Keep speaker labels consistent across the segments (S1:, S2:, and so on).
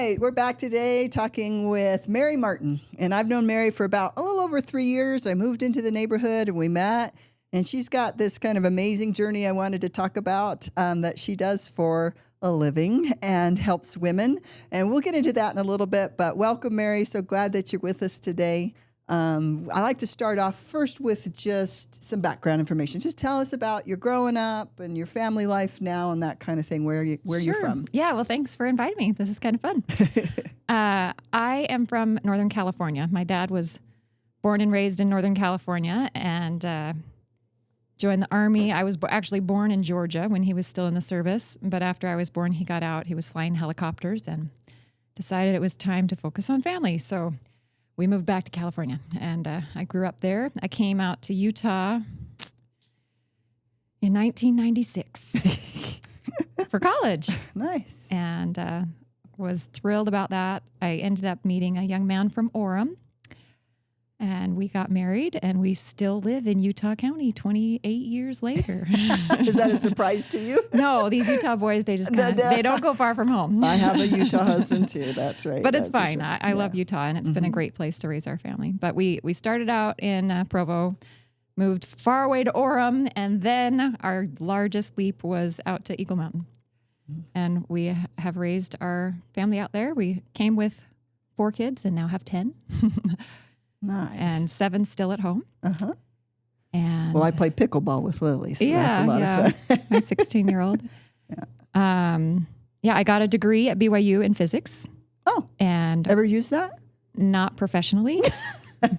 S1: right, we're back today talking with Mary Martin, and I've known Mary for about a little over 3 years. I moved into the neighborhood and we met, and she's got this kind of amazing journey I wanted to talk about that she does for a living and helps women, and we'll get into that in a little bit, but welcome, Mary. So glad that you're with us today. I like to start off first with just some background information. Just tell us about your growing up and your family life now and that kind of thing, where you're from.
S2: Yeah, well, thanks for inviting me. This is kind of fun. I am from Northern California. My dad was born and raised in Northern California and joined the Army. I was actually born in Georgia when he was still in the service, but after I was born, he got out. He was flying helicopters and decided it was time to focus on family. So we moved back to California, and I grew up there. I came out to Utah in 1996 for college.
S1: Nice.
S2: And was thrilled about that. I ended up meeting a young man from Orem, and we got married, and we still live in Utah County 28 years later.
S1: Is that a surprise to you?
S2: No, these Utah boys, they just they don't go far from home.
S1: I have a Utah husband too. That's right.
S2: But it's fine.
S1: Sure.
S2: I love Utah, and it's been a great place to raise our family. But we started out in Provo, moved far away to Orem, and then our largest leap was out to Eagle Mountain. And we have raised our family out there. We came with 4 kids and now have 10.
S1: Nice.
S2: And 7 still at home.
S1: Uh-huh.
S2: And
S1: well, I play pickleball with Lily, so
S2: yeah,
S1: that's a lot of fun.
S2: My 16-year-old. I got a degree at BYU in physics.
S1: Oh,
S2: and
S1: ever use that?
S2: Not professionally,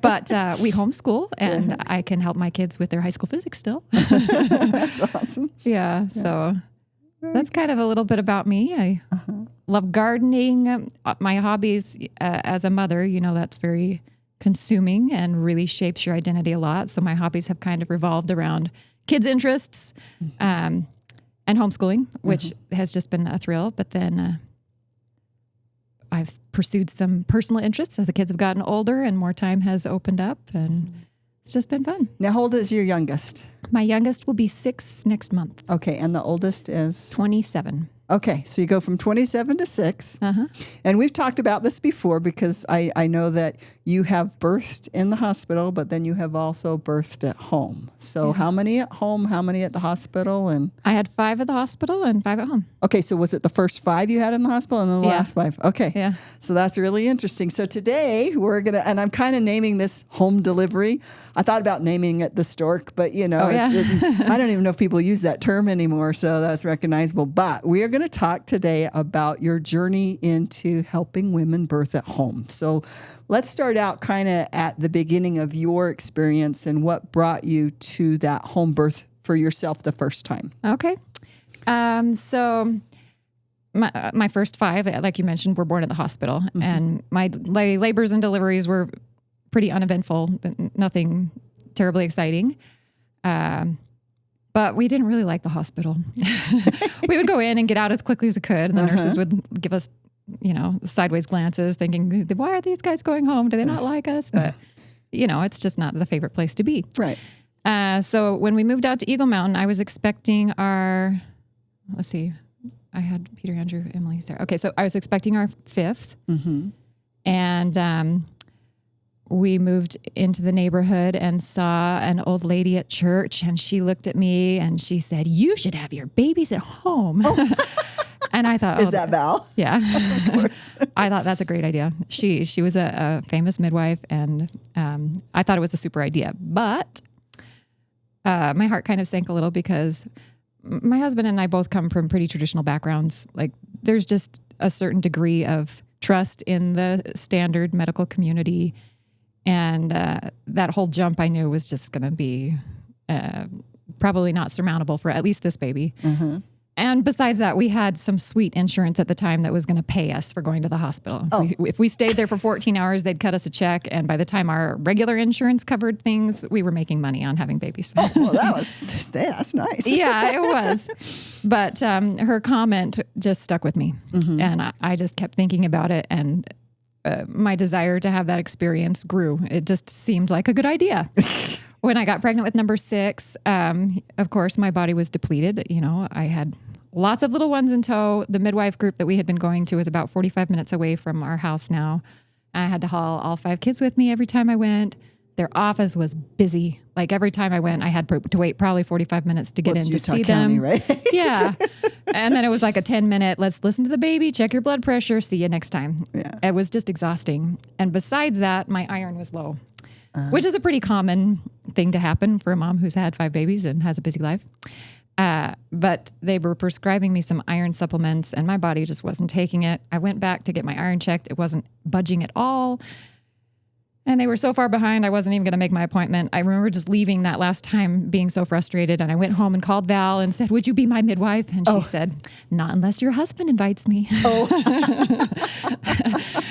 S2: but we homeschool, and I can help my kids with their high school physics still.
S1: That's awesome.
S2: Yeah, so that's kind of a little bit about me. I love gardening. My hobbies as a mother, that's very consuming and really shapes your identity a lot. So my hobbies have kind of revolved around kids' interests and homeschooling, which has just been a thrill. But then I've pursued some personal interests as the kids have gotten older and more time has opened up, and it's just been fun.
S1: Now, how old is your youngest?
S2: My youngest will be 6 next month.
S1: Okay, and the oldest is?
S2: 27.
S1: Okay, so you go from 27 to 6. And we've talked about this before because I know that you have birthed in the hospital, but then you have also birthed at home. So how many at home, how many at the hospital? And
S2: I had 5 at the hospital and 5 at home.
S1: Okay, so was it the first 5 you had in the hospital and then the last 5? Okay.
S2: Yeah.
S1: So that's really interesting. So today we're going to, and I'm kind of naming this home delivery. I thought about naming it the stork, but I don't even know if people use that term anymore, so that's recognizable. But we are going to talk today about your journey into helping women birth at home. So let's start out kind of at the beginning of your experience and what brought you to that home birth for yourself the first time.
S2: Okay. So my first 5, like you mentioned, were born at the hospital, and my labors and deliveries were pretty uneventful, nothing terribly exciting. But we didn't really like the hospital. We would go in and get out as quickly as we could, and the nurses would give us, sideways glances, thinking, why are these guys going home? Do they not like us? But, it's just not the favorite place to be.
S1: Right.
S2: So when we moved out to Eagle Mountain, I was expecting I had Peter, Andrew, Emily's there. Okay, so I was expecting our 5th. And we moved into the neighborhood and saw an old lady at church, and she looked at me and she said, "You should have your babies at home." Oh. And I thought,
S1: is that Val?
S2: Yeah.
S1: Of course.
S2: I thought that's a great idea. She was a famous midwife, and I thought it was a super idea. But my heart kind of sank a little because my husband and I both come from pretty traditional backgrounds. Like, there's just a certain degree of trust in the standard medical community. And that whole jump I knew was just going to be probably not surmountable for at least this baby. And besides that, we had some sweet insurance at the time that was going to pay us for going to the hospital.
S1: Oh.
S2: If we stayed there for 14 hours, they'd cut us a check. And by the time our regular insurance covered things, we were making money on having babies.
S1: Oh, well, that's nice.
S2: Yeah, it was. But her comment just stuck with me. And I just kept thinking about it. And my desire to have that experience grew. It just seemed like a good idea. When I got pregnant with number 6, of course, my body was depleted. I had lots of little ones in tow. The midwife group that we had been going to was about 45 minutes away from our house now. I had to haul all 5 kids with me every time I went. Their office was busy. Like every time I went, I had to wait probably 45 minutes to get in to
S1: Utah
S2: see
S1: County,
S2: them.
S1: right?
S2: Yeah. And then it was like a 10-minute, let's listen to the baby, check your blood pressure, see you next time.
S1: Yeah.
S2: It was just exhausting. And besides that, my iron was low, which is a pretty common thing to happen for a mom who's had 5 babies and has a busy life. But they were prescribing me some iron supplements and my body just wasn't taking it. I went back to get my iron checked. It wasn't budging at all. And they were so far behind, I wasn't even going to make my appointment. I remember just leaving that last time being so frustrated. And I went home and called Val and said, would you be my midwife? And she said, not unless your husband invites me. Oh.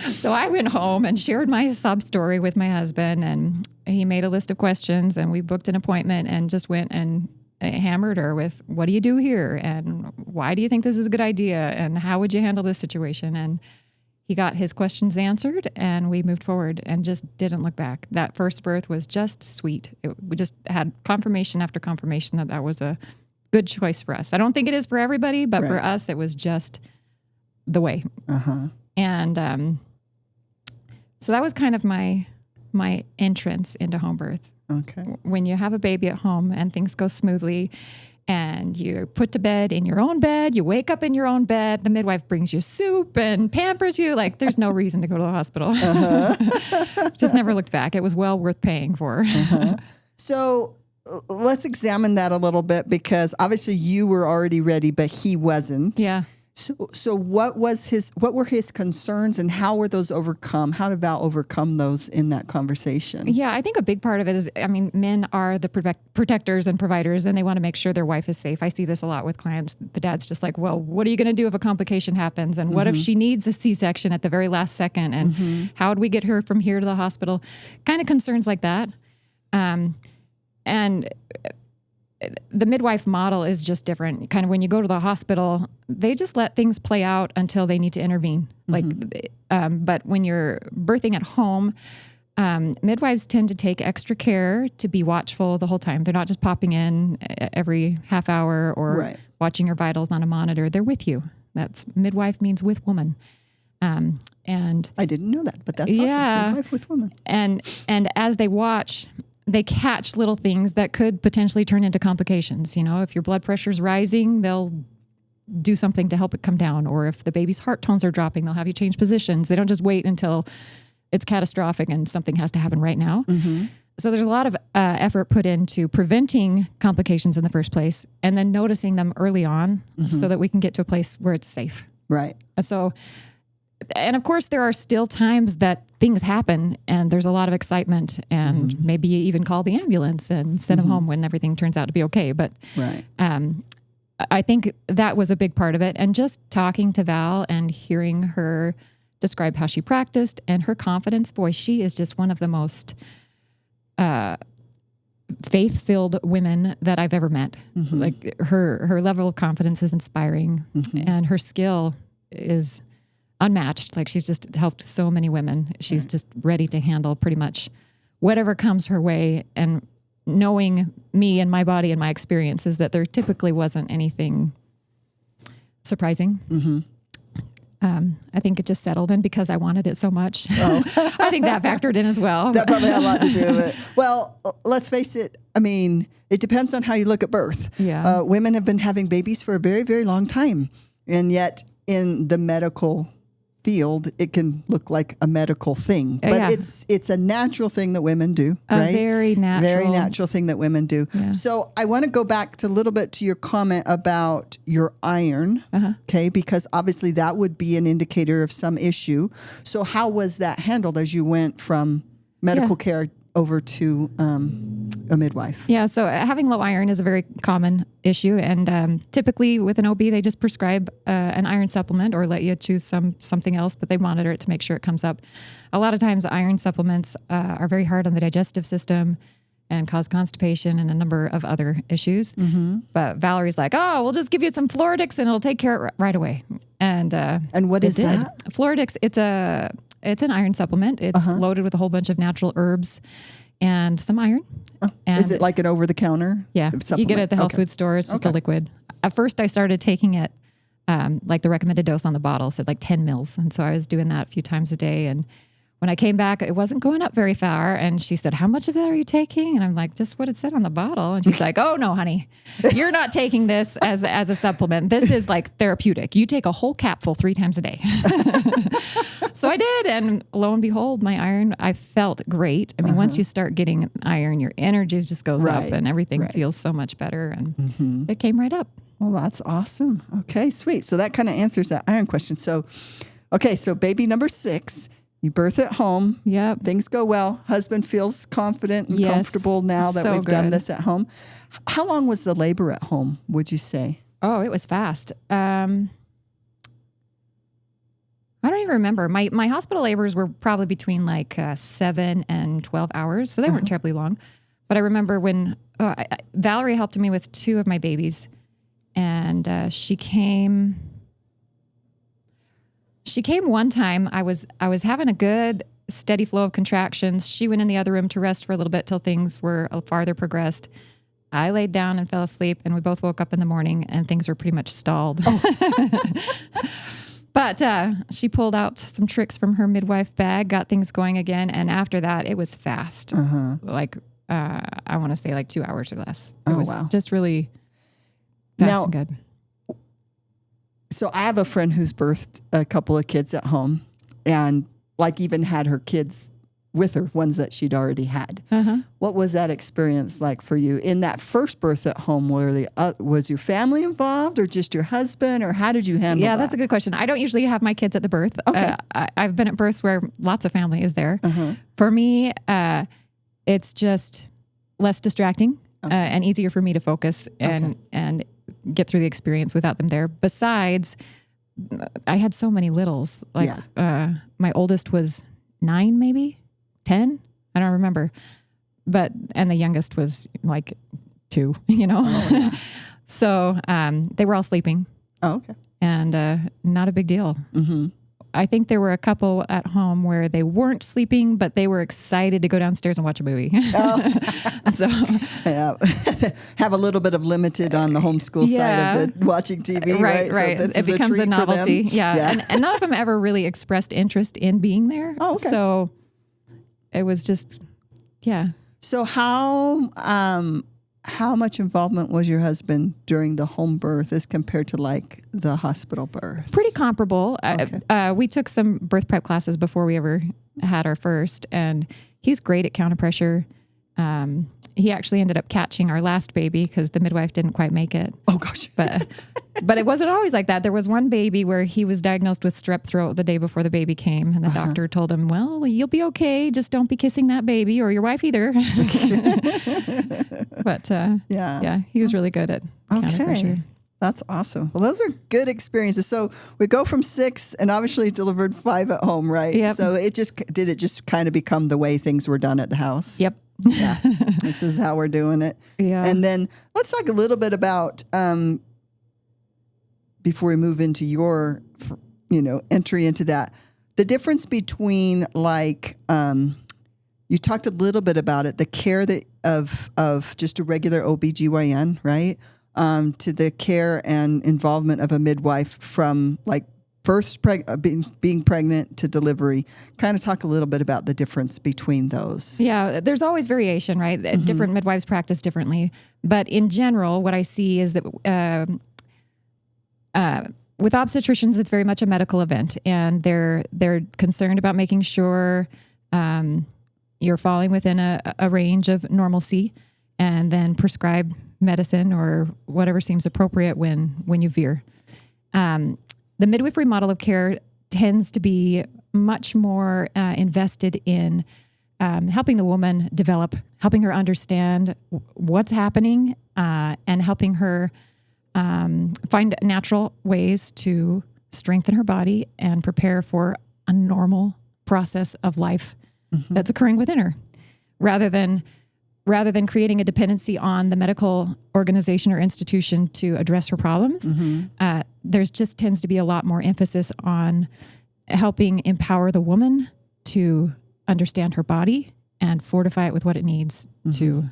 S2: So I went home and shared my sob story with my husband. And he made a list of questions. And we booked an appointment and just went and hammered her with, what do you do here? And why do you think this is a good idea? And how would you handle this situation? And he got his questions answered and we moved forward and just didn't look back. That first birth was just sweet. We just had confirmation after confirmation that that was a good choice for us. I don't think it is for everybody, but for us, it was just the way. And so that was kind of my entrance into home birth.
S1: Okay.
S2: When you have a baby at home and things go smoothly and you're put to bed in your own bed, you wake up in your own bed, the midwife brings you soup and pampers you, like there's no reason to go to the hospital. Just never looked back. It was well worth paying for.
S1: So let's examine that a little bit because obviously you were already ready, but he wasn't.
S2: Yeah.
S1: So what were his concerns and how were those overcome? How did Val overcome those in that conversation?
S2: Yeah, I think a big part of it is, I mean, men are the protectors and providers and they want to make sure their wife is safe. I see this a lot with clients. The dad's just like, well, what are you going to do if a complication happens? And what if she needs a C-section at the very last second? And how would we get her from here to the hospital? Kind of concerns like that. And the midwife model is just different. Kind of when you go to the hospital, they just let things play out until they need to intervene. But when you're birthing at home, midwives tend to take extra care to be watchful the whole time. They're not just popping in every half hour or watching your vitals on a monitor. They're with you. That's midwife means with woman. And
S1: I didn't know that, but that's awesome. Midwife with woman.
S2: And as they watch, they catch little things that could potentially turn into complications. You know, if your blood pressure's rising, they'll do something to help it come down. Or if the baby's heart tones are dropping, they'll have you change positions. They don't just wait until it's catastrophic and something has to happen right now. So there's a lot of effort put into preventing complications in the first place and then noticing them early on so that we can get to a place where it's safe.
S1: Right.
S2: So, and of course, there are still times that things happen and there's a lot of excitement and maybe you even call the ambulance and send them home when everything turns out to be okay. But I think that was a big part of it. And just talking to Val and hearing her describe how she practiced and her confidence, boy, she is just one of the most faith-filled women that I've ever met. Like her level of confidence is inspiring and her skill is unmatched. Like she's just helped so many women. She's just ready to handle pretty much whatever comes her way. And knowing me and my body and my experiences, that there typically wasn't anything surprising. I think it just settled in because I wanted it so much. I think that factored in as well.
S1: That probably had a lot to do with it. Well, let's face it. I mean, it depends on how you look at birth.
S2: Yeah.
S1: Women have been having babies for a very, very long time. And yet in the medical field, it can look like a medical thing, but it's a natural thing that women do, right?
S2: A very natural
S1: thing that women do. Yeah. So I want to go back to a little bit to your comment about your iron, okay? Because obviously that would be an indicator of some issue. So how was that handled as you went from medical care over to a midwife? Yeah,
S2: so having low iron is a very common issue, and typically with an OB, they just prescribe an iron supplement or let you choose something else, but they monitor it to make sure it comes up. A lot of times iron supplements are very hard on the digestive system and cause constipation and a number of other issues. But Valerie's like, oh, we'll just give you some Floridix and it'll take care of it right away. And
S1: what is that?
S2: Floridix, it's an iron supplement. It's loaded with a whole bunch of natural herbs and some iron. And
S1: Is it like an over-the-counter?
S2: yeah, you get it at the health food store. It's just a liquid. At first, I started taking it like the recommended dose on the bottle said like 10 mils. And so I was doing that a few times a day. And when I came back, it wasn't going up very far. And she said, how much of that are you taking? And I'm like, just what it said on the bottle. And she's like, oh no, honey, you're not taking this as a supplement. This is like therapeutic. You take a whole capful 3 times a day. So I did. And lo and behold, my iron, I felt great. I mean, once you start getting iron, your energy just goes up and everything feels so much better. And it came right up.
S1: Well, that's awesome. Okay, sweet. So that kind of answers that iron question. So, okay, so baby number 6, you birth at home.
S2: Yep.
S1: Things go well. Husband feels confident and comfortable now that we've done this at home. How long was the labor at home, would you say?
S2: Oh, it was fast. I don't even remember. My hospital labors were probably between like 7 and 12 hours. So they weren't terribly long. But I remember when Valerie helped me with 2 of my babies. And she came one time. I was having a good steady flow of contractions. She went in the other room to rest for a little bit till things were farther progressed. I laid down and fell asleep, and we both woke up in the morning and things were pretty much stalled. But she pulled out some tricks from her midwife bag, got things going again. And after that, it was fast. Like, I want to say like 2 hours or less. It was just really fast and good.
S1: So I have a friend who's birthed a couple of kids at home and like even had her kids with her, ones that she'd already had. What was that experience like for you? In that first birth at home, was your family involved or just your husband, or how did you handle that?
S2: Yeah, that's a good question. I don't usually have my kids at the birth.
S1: Okay.
S2: I've been at births where lots of family is there. For me, it's just less distracting and easier for me to focus and get through the experience without them there. Besides, I had so many littles. Like my oldest was 9, maybe 10. I don't remember. And the youngest was like 2, you know? So they were all sleeping. Oh, okay. And not a big deal. I think there were a couple at home where they weren't sleeping, but they were excited to go downstairs and watch a movie. So
S1: have a little bit of limited on the homeschool side of the watching TV, right?
S2: Right.
S1: So
S2: it becomes a novelty. Yeah. And none of them ever really expressed interest in being there.
S1: Oh, okay.
S2: So it was just,
S1: So how much involvement was your husband during the home birth as compared to like the hospital birth?
S2: Pretty comparable. Okay. We took some birth prep classes before we ever had our first, and he's great at counter pressure. He actually ended up catching our last baby because the midwife didn't quite make it.
S1: Oh gosh.
S2: But it wasn't always like that. There was one baby where he was diagnosed with strep throat the day before the baby came. And the doctor told him, well, you'll be okay. Just don't be kissing that baby or your wife either. But he was really good at counter pressure.
S1: That's awesome. Well, those are good experiences. So we go from 6 and obviously delivered 5 at home, right?
S2: Yep.
S1: So it just kind of become the way things were done at the house?
S2: Yep.
S1: Yeah. This is how we're doing it.
S2: Yeah.
S1: And then let's talk a little bit about, before we move into your, entry into that, the difference between like, you talked a little bit about it, the care of just a regular OBGYN, right? To the care and involvement of a midwife from like first being pregnant to delivery. Kind of talk a little bit about the difference between those.
S2: Yeah, there's always variation, right? Different midwives practice differently. But in general, what I see is that with obstetricians, it's very much a medical event, and they're concerned about making sure you're falling within a range of normalcy, and then prescribe medicine or whatever seems appropriate when you veer. The midwifery model of care tends to be much more invested in helping the woman develop, helping her understand what's happening, and helping her find natural ways to strengthen her body and prepare for a normal process of life that's occurring within her, rather than creating a dependency on the medical organization or institution to address her problems. There's just tends to be a lot more emphasis on helping empower the woman to understand her body and fortify it with what it needs to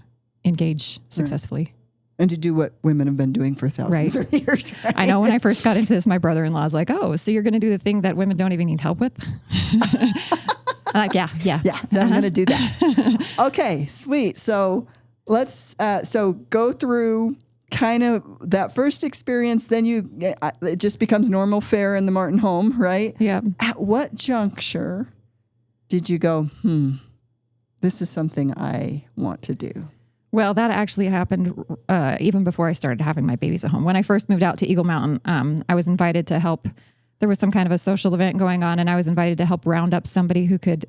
S2: engage successfully.
S1: And to do what women have been doing for thousands of years. Right?
S2: I know when I first got into this, my brother-in-law was like, oh, so you're going to do the thing that women don't even need help with? I'm like, yeah.
S1: I'm going to do that. Okay, sweet. So let's, go through kind of that first experience. Then it just becomes normal fare in the Martin home, right?
S2: Yeah.
S1: At what juncture did you go, this is something I want to do?
S2: Well, that actually happened even before I started having my babies at home. When I first moved out to Eagle Mountain, I was invited to help. There was some kind of a social event going on, and I was invited to help round up somebody who could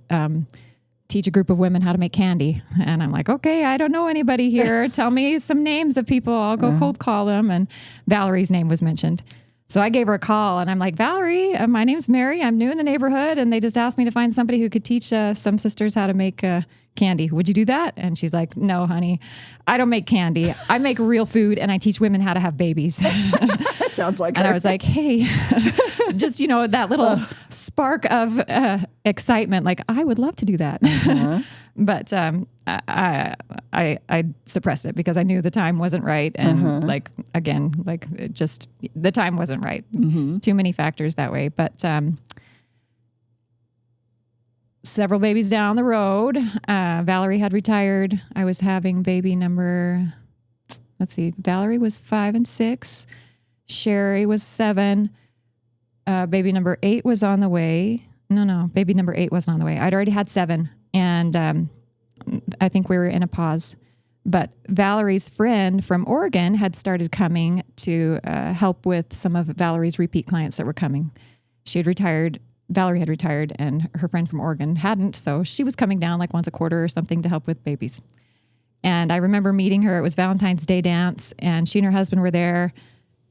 S2: teach a group of women how to make candy. And I'm like, okay, I don't know anybody here. Tell me some names of people. I'll go cold call them. And Valerie's name was mentioned. So I gave her a call, and I'm like, Valerie, my name's Mary. I'm new in the neighborhood, and they just asked me to find somebody who could teach some sisters how to make candy. Would you do that? And she's like, no, honey, I don't make candy. I make real food, and I teach women how to have babies.
S1: That sounds like
S2: And
S1: her.
S2: I was like, hey, just, that little spark of excitement. Like, I would love to do that. But I suppressed it because I knew the time wasn't right. And the time wasn't right. Too many factors that way. But several babies down the road, Valerie had retired. I was having baby number, Valerie was 5 and 6. Sherry was 7. Baby number 8 was on the way. No, baby number 8 wasn't on the way. I'd already had 7. And I think we were in a pause. But Valerie's friend from Oregon had started coming to help with some of Valerie's repeat clients that were coming. She had retired. Valerie had retired, and her friend from Oregon hadn't. So she was coming down like once a quarter or something to help with babies. And I remember meeting her. It was Valentine's Day dance, and she and her husband were there.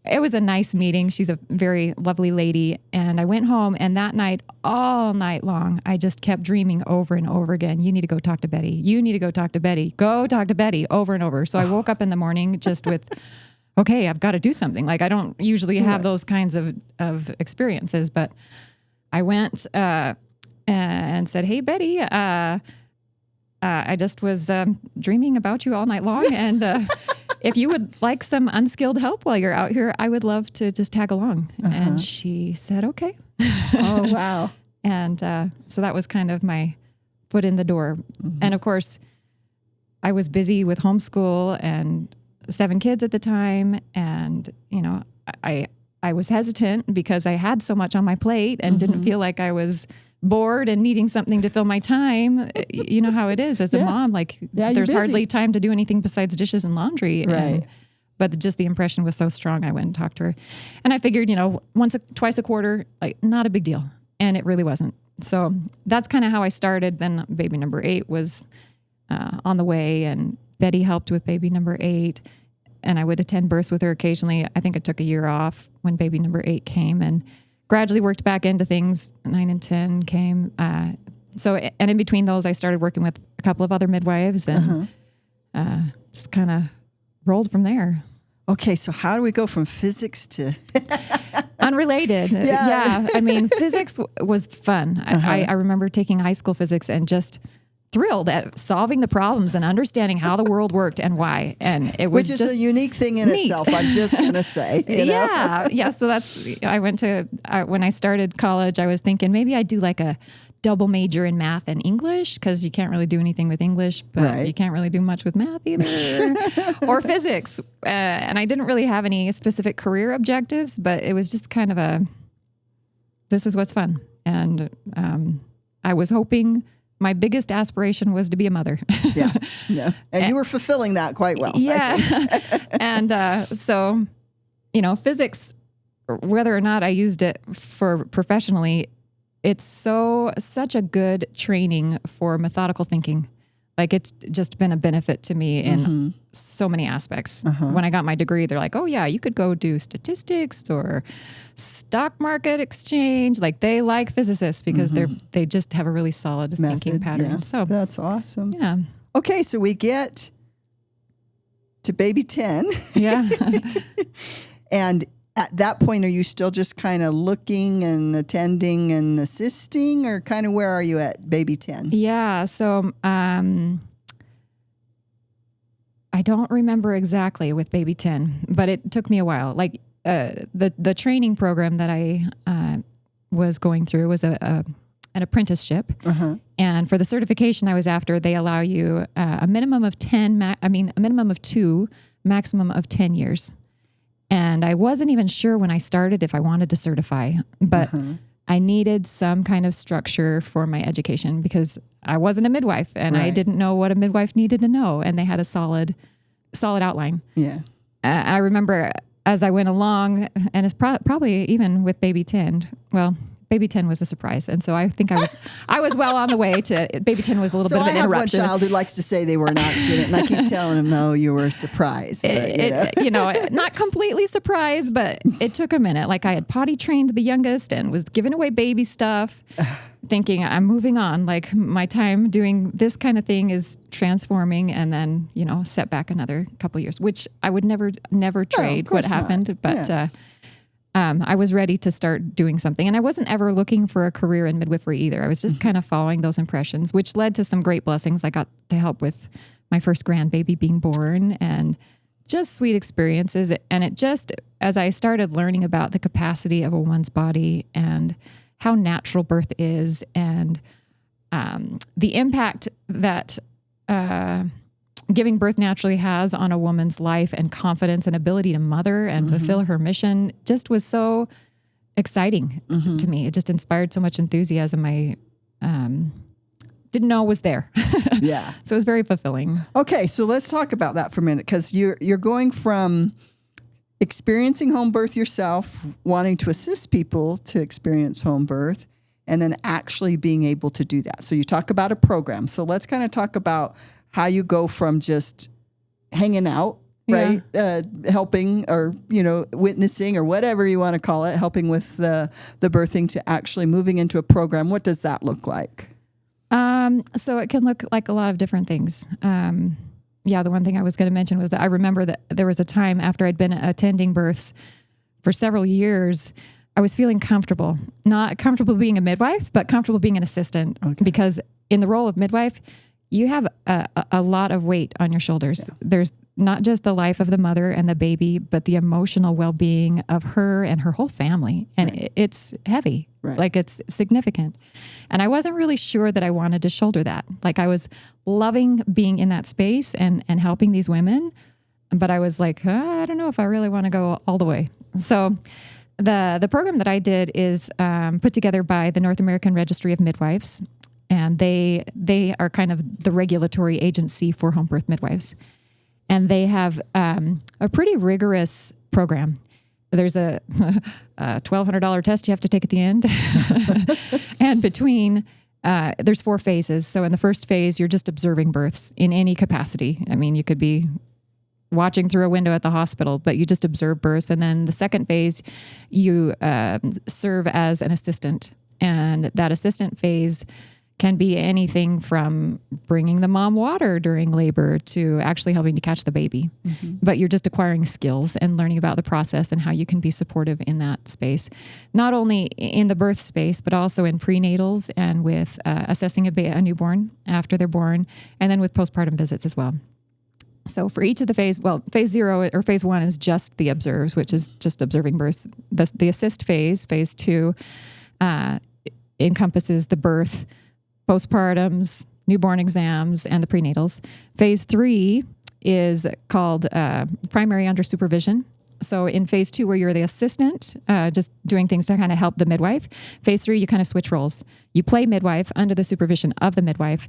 S2: It was a nice meeting. She's a very lovely lady. And I went home, and that night, all night long, I just kept dreaming over and over again, you need to go talk to Betty. You need to go talk to Betty. Go talk to Betty, over and over. So I woke up in the morning just with, okay, I've got to do something. Like, I don't usually have those kinds of experiences, but I went and said, hey, Betty, I just was dreaming about you all night long. And if you would like some unskilled help while you're out here, I would love to just tag along. And she said, okay.
S1: Oh, wow.
S2: And so that was kind of my foot in the door. And of course, I was busy with homeschool and 7 kids at the time. And, I was hesitant because I had so much on my plate and didn't feel like I was bored and needing something to fill my time. You know how it is as a mom, like there's hardly time to do anything besides dishes and laundry.
S1: Right.
S2: But just the impression was so strong. I went and talked to her, and I figured, twice a quarter, like, not a big deal. And it really wasn't. So that's kind of how I started. Then baby number 8 was on the way, and Betty helped with baby number 8. And I would attend births with her occasionally. I think I took a year off when baby number 8 came, and gradually worked back into things. 9 and 10 came. And in between those, I started working with a couple of other midwives, and just kind of rolled from there.
S1: Okay, so how do we go from physics to
S2: unrelated? Yeah. I mean, physics was fun. I remember taking high school physics and just thrilled at solving the problems and understanding how the world worked and why. And it was
S1: which is
S2: just
S1: a unique thing in itself, I'm just going to say.
S2: Yeah. So I went to, when I started college, I was thinking maybe I'd do like a double major in math and English, because you can't really do anything with English, but you can't really do much with math either, or physics. And I didn't really have any specific career objectives, but it was just kind of this is what's fun. And I was hoping, my biggest aspiration was to be a mother. Yeah.
S1: And you were fulfilling that quite well.
S2: Yeah. And so, physics, whether or not I used it for professionally, it's such a good training for methodical thinking. Like, it's just been a benefit to me in so many aspects. When I got my degree, they're like, oh yeah, you could go do statistics or stock market exchange. Like, they like physicists because they just have a really solid thinking pattern.
S1: Yeah.
S2: So
S1: that's awesome.
S2: Yeah.
S1: Okay. So we get to baby 10.
S2: Yeah.
S1: And at that point, are you still just kind of looking and attending and assisting, or kind of where are you at baby 10?
S2: Yeah. So I don't remember exactly with baby 10, but it took me a while. Like the training program that I was going through was an apprenticeship. And for the certification I was after, they allow you a minimum of 2, maximum of 10 years. And I wasn't even sure when I started if I wanted to certify, but I needed some kind of structure for my education because I wasn't a midwife and I didn't know what a midwife needed to know. And they had a solid outline. Yeah. I remember as I went along, and it's probably even with baby 10, well, baby 10 was a surprise. And so I think I was well on the way to baby 10 was a little bit of an interruption.
S1: So I have one child who likes to say they were an accident, and I keep telling him, no, you were a surprise. But,
S2: not completely surprised, but it took a minute. Like I had potty trained the youngest and was giving away baby stuff, thinking I'm moving on. Like my time doing this kind of thing is transforming, and then, set back another couple of years, which I would never trade what happened. But, I was ready to start doing something, and I wasn't ever looking for a career in midwifery either. I was just kind of following those impressions, which led to some great blessings. I got to help with my first grandbaby being born and just sweet experiences. And it just, as I started learning about the capacity of a woman's body and how natural birth is and the impact that giving birth naturally has on a woman's life and confidence and ability to mother and fulfill her mission just was so exciting to me. It just inspired so much enthusiasm I didn't know was there.
S1: Yeah.
S2: So it was very fulfilling.
S1: Okay, so let's talk about that for a minute, because you're going from experiencing home birth yourself, wanting to assist people to experience home birth, and then actually being able to do that. So you talk about a program. So let's kind of talk about how you go from just hanging out, right? Helping or, witnessing or whatever you want to call it, helping with the birthing, to actually moving into a program. What does that look like?
S2: So it can look like a lot of different things. The one thing I was going to mention was that I remember that there was a time after I'd been attending births for several years, I was feeling comfortable, not comfortable being a midwife, but comfortable being an assistant, because in the role of midwife, you have a lot of weight on your shoulders. Yeah. There's not just the life of the mother and the baby, but the emotional well-being of her and her whole family. And it's heavy, like it's significant. And I wasn't really sure that I wanted to shoulder that. Like I was loving being in that space and helping these women, but I was like, I don't know if I really want to go all the way. So the program that I did is put together by the North American Registry of Midwives. And they are kind of the regulatory agency for home birth midwives. And they have a pretty rigorous program. There's a $1,200 test you have to take at the end. And between, there's 4 phases. So in the first phase, you're just observing births in any capacity. I mean, you could be watching through a window at the hospital, but you just observe births. And then the second phase, you serve as an assistant. And that assistant phase can be anything from bringing the mom water during labor to actually helping to catch the baby. But you're just acquiring skills and learning about the process and how you can be supportive in that space, not only in the birth space, but also in prenatals and with assessing a newborn after they're born, and then with postpartum visits as well. So for each of the phase 0 or phase 1 is just the observes, which is just observing births. The assist phase 2, encompasses the birth, postpartums, newborn exams, and the prenatals. Phase 3 is called primary under supervision. So in phase 2, where you're the assistant, just doing things to kind of help the midwife. Phase 3, you kind of switch roles. You play midwife under the supervision of the midwife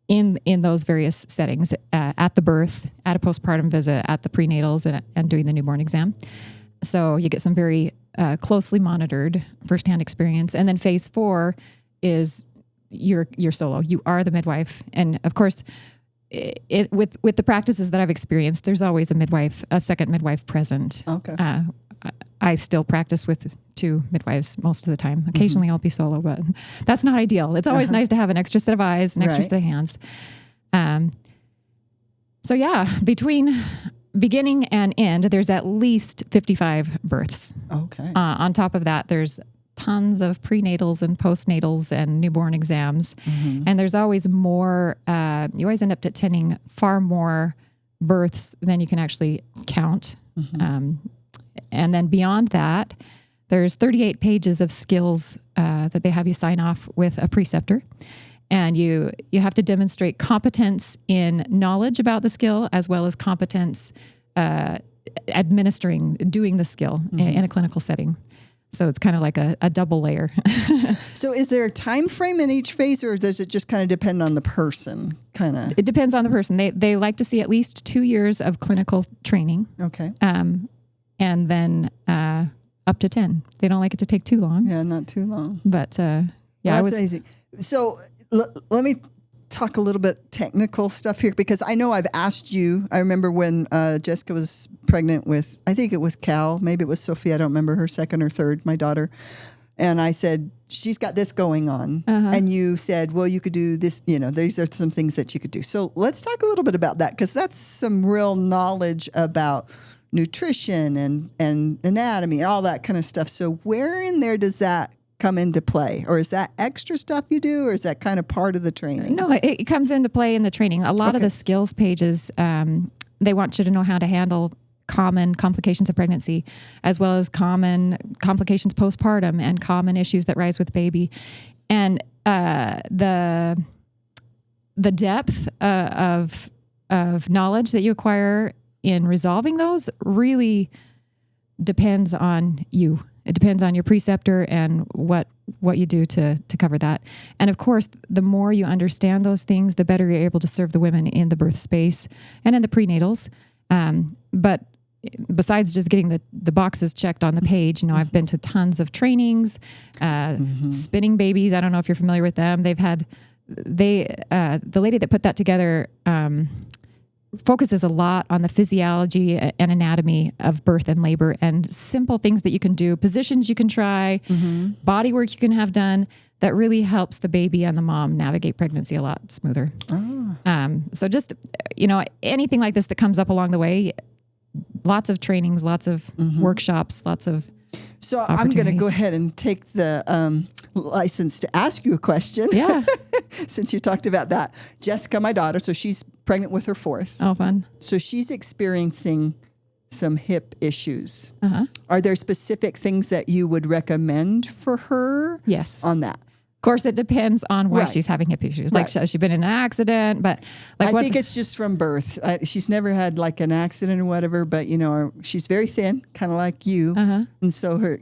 S2: in those various settings, at the birth, at a postpartum visit, at the prenatals, and doing the newborn exam. So you get some very closely monitored firsthand experience. And then phase 4 is you're solo. You are the midwife. And of course, with the practices that I've experienced, there's always a second midwife present. Okay. I still practice with 2 midwives most of the time. Occasionally I'll be solo, but that's not ideal. It's always nice to have an extra set of eyes, an extra set of hands. So yeah, between beginning and end, there's at least 55 births.
S1: Okay.
S2: On top of that, there's tons of prenatals and postnatals and newborn exams. And there's always more, you always end up attending far more births than you can actually count. And then beyond that, there's 38 pages of skills that they have you sign off with a preceptor. And you have to demonstrate competence in knowledge about the skill as well as competence doing the skill in a clinical setting. So it's kind of like a double layer.
S1: So is there a time frame in each phase, or does it just kind of depend on the person?
S2: It depends on the person. They like to see at least 2 years of clinical training.
S1: Okay.
S2: And then up to 10. They don't like it to take too long.
S1: Yeah, not too long.
S2: But yeah,
S1: that's amazing. So let me talk a little bit technical stuff here, because I know I've asked you. I remember when Jessica was pregnant with, I think it was Cal, maybe it was Sophie. I don't remember her second or third, my daughter. And I said, she's got this going on. And you said, well, you could do this, these are some things that you could do. So let's talk a little bit about that, because that's some real knowledge about nutrition and anatomy, all that kind of stuff. So where in there does that come into play? Or is that extra stuff you do, or is that kind of part of the training?
S2: No, it comes into play in the training. A lot of the skills pages, they want you to know how to handle common complications of pregnancy, as well as common complications postpartum and common issues that rise with baby. And the depth of knowledge that you acquire in resolving those really depends on you. It depends on your preceptor and what you do to cover that. And of course, the more you understand those things, the better you're able to serve the women in the birth space and in the prenatals. But besides just getting the boxes checked on the page, I've been to tons of trainings, spinning babies. I don't know if you're familiar with them. The lady that put that together, focuses a lot on the physiology and anatomy of birth and labor, and simple things that you can do, positions you can try, body work you can have done that really helps the baby and the mom navigate pregnancy a lot smoother. So just, anything like this that comes up along the way, lots of trainings, lots of workshops, lots of
S1: So I'm going to go ahead and take the license to ask you a question.
S2: Yeah.
S1: Since you talked about that. Jessica, my daughter, so she's pregnant with her fourth.
S2: Oh, fun.
S1: So she's experiencing some hip issues. Are there specific things that you would recommend for her?
S2: Yes.
S1: On that?
S2: Of course, it depends on why she's having hip issues. Like, has she been in an accident? But
S1: I think it's just from birth. She's never had like an accident or whatever, but she's very thin, kind of like you. And so her,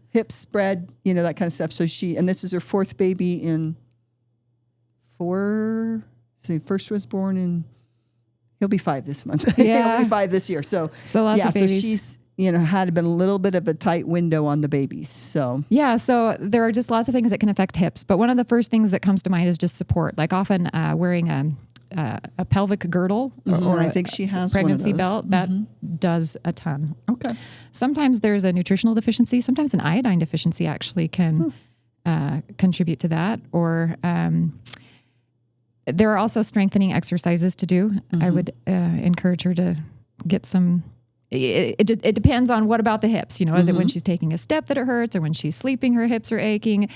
S1: hips spread, that kind of stuff. So and this is her fourth baby in 4. So first was born in, he'll be 5 this month.
S2: Yeah.
S1: He'll be 5 this year. So
S2: lots of babies.
S1: So she's, had been a little bit of a tight window on the babies. So
S2: so there are just lots of things that can affect hips. But one of the first things that comes to mind is just support. Like often wearing a pelvic girdle or
S1: I think she has
S2: pregnancy
S1: one of those.
S2: belt, that does a ton.
S1: Okay.
S2: Sometimes there's a nutritional deficiency. Sometimes an iodine deficiency actually can contribute to that. Or there are also strengthening exercises to do. I would encourage her to get some. It depends on what about the hips. Is it when she's taking a step that it hurts, or when she's sleeping her hips are aching?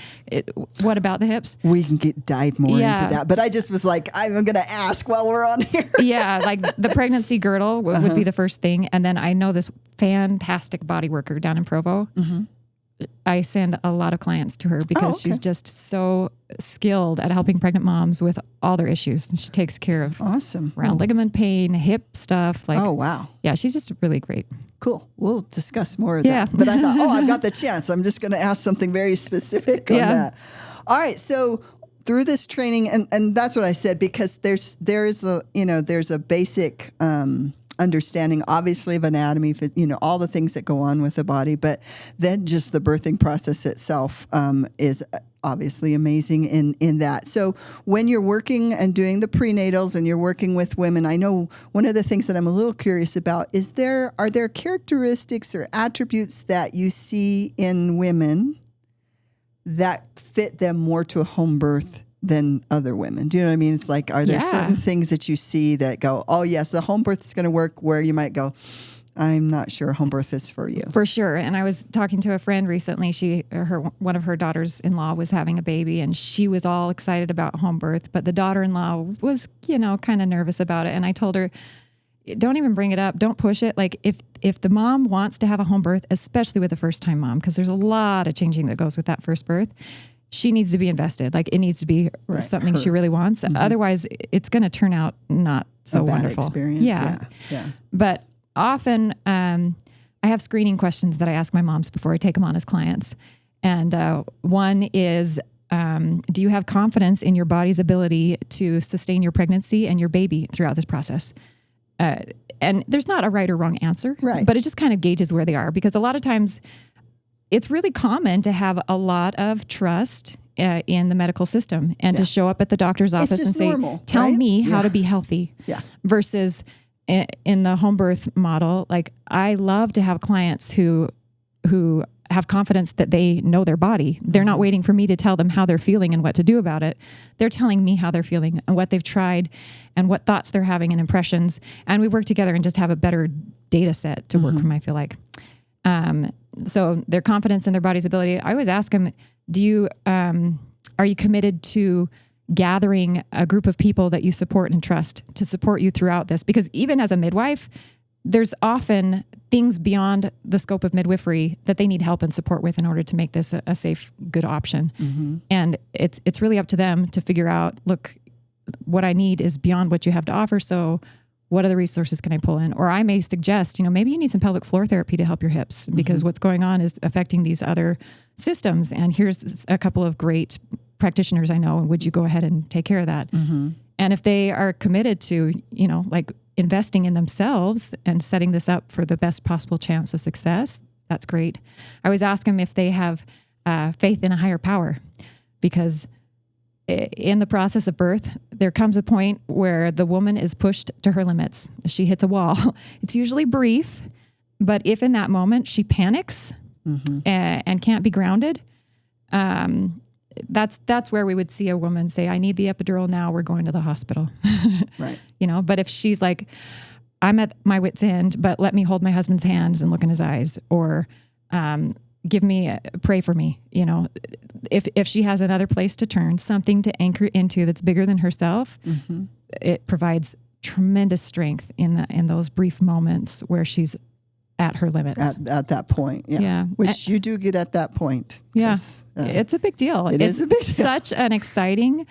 S2: What about the hips?
S1: We can dive more into that. But I just was like, I'm going to ask while we're on here.
S2: Like the pregnancy girdle would be the first thing. And then I know this fantastic body worker down in Provo. I send a lot of clients to her because she's just so skilled at helping pregnant moms with all their issues. And she takes care of round ligament pain, hip stuff. Oh, wow. Yeah, she's just really great.
S1: Cool. We'll discuss more of that. But I thought, I've got the chance. I'm just going to ask something very specific on that. All right. So through this training, and that's what I said, because there's a basic understanding, obviously, of anatomy, all the things that go on with the body, but then just the birthing process itself is obviously amazing in that. So when you're working and doing the prenatals and you're working with women, I know one of the things that I'm a little curious about is are there characteristics or attributes that you see in women that fit them more to a home birth than other women? Do you know what I mean? It's like, are there
S2: Yeah.
S1: certain things that you see that go, oh yes, the home birth is going to work, where you might go, I'm not sure home birth is for you.
S2: For sure. And I was talking to a friend recently. One of her daughters-in-law was having a baby, and she was all excited about home birth, but the daughter-in-law was, kind of nervous about it. And I told her, don't even bring it up. Don't push it. Like if the mom wants to have a home birth, especially with a first-time mom, because there's a lot of changing that goes with that first birth, she needs to be invested. Like it needs to be something she really wants. Otherwise, it's going to turn out not so
S1: a bad
S2: wonderful.
S1: experience. Yeah.
S2: But often I have screening questions that I ask my moms before I take them on as clients. And one is, do you have confidence in your body's ability to sustain your pregnancy and your baby throughout this process? And there's not a right or wrong answer, but it just kind of gauges where they are, because a lot of times it's really common to have a lot of trust in the medical system and to show up at the doctor's office and say,
S1: normal,
S2: tell me how to be healthy. Versus in the home birth model, like I love to have clients who have confidence that they know their body. They're not waiting for me to tell them how they're feeling and what to do about it. They're telling me how they're feeling and what they've tried and what thoughts they're having and impressions. And we work together and just have a better data set to work from, I feel like. So their confidence in their body's ability. I always ask them, are you committed to gathering a group of people that you support and trust to support you throughout this? Because even as a midwife, there's often things beyond the scope of midwifery that they need help and support with in order to make this a safe, good option. And it's really up to them to figure out, look, what I need is beyond what you have to offer. So what other resources can I pull in? Or I may suggest, maybe you need some pelvic floor therapy to help your hips because what's going on is affecting these other systems. And here's a couple of great practitioners I know. And would you go ahead and take care of that? And if they are committed to, like investing in themselves and setting this up for the best possible chance of success, that's great. I always ask them if they have faith in a higher power, because in the process of birth, there comes a point where the woman is pushed to her limits. She hits a wall. It's usually brief, but if in that moment she panics and can't be grounded, that's where we would see a woman say, I need the epidural now, we're going to the hospital. But if she's like, I'm at my wit's end, but let me hold my husband's hands and look in his eyes, or pray for me. If she has another place to turn, something to anchor into that's bigger than herself, it provides tremendous strength in those brief moments where she's at her limits.
S1: At that point, which you do get at that point.
S2: It's a big deal. It's a big deal. Such an exciting,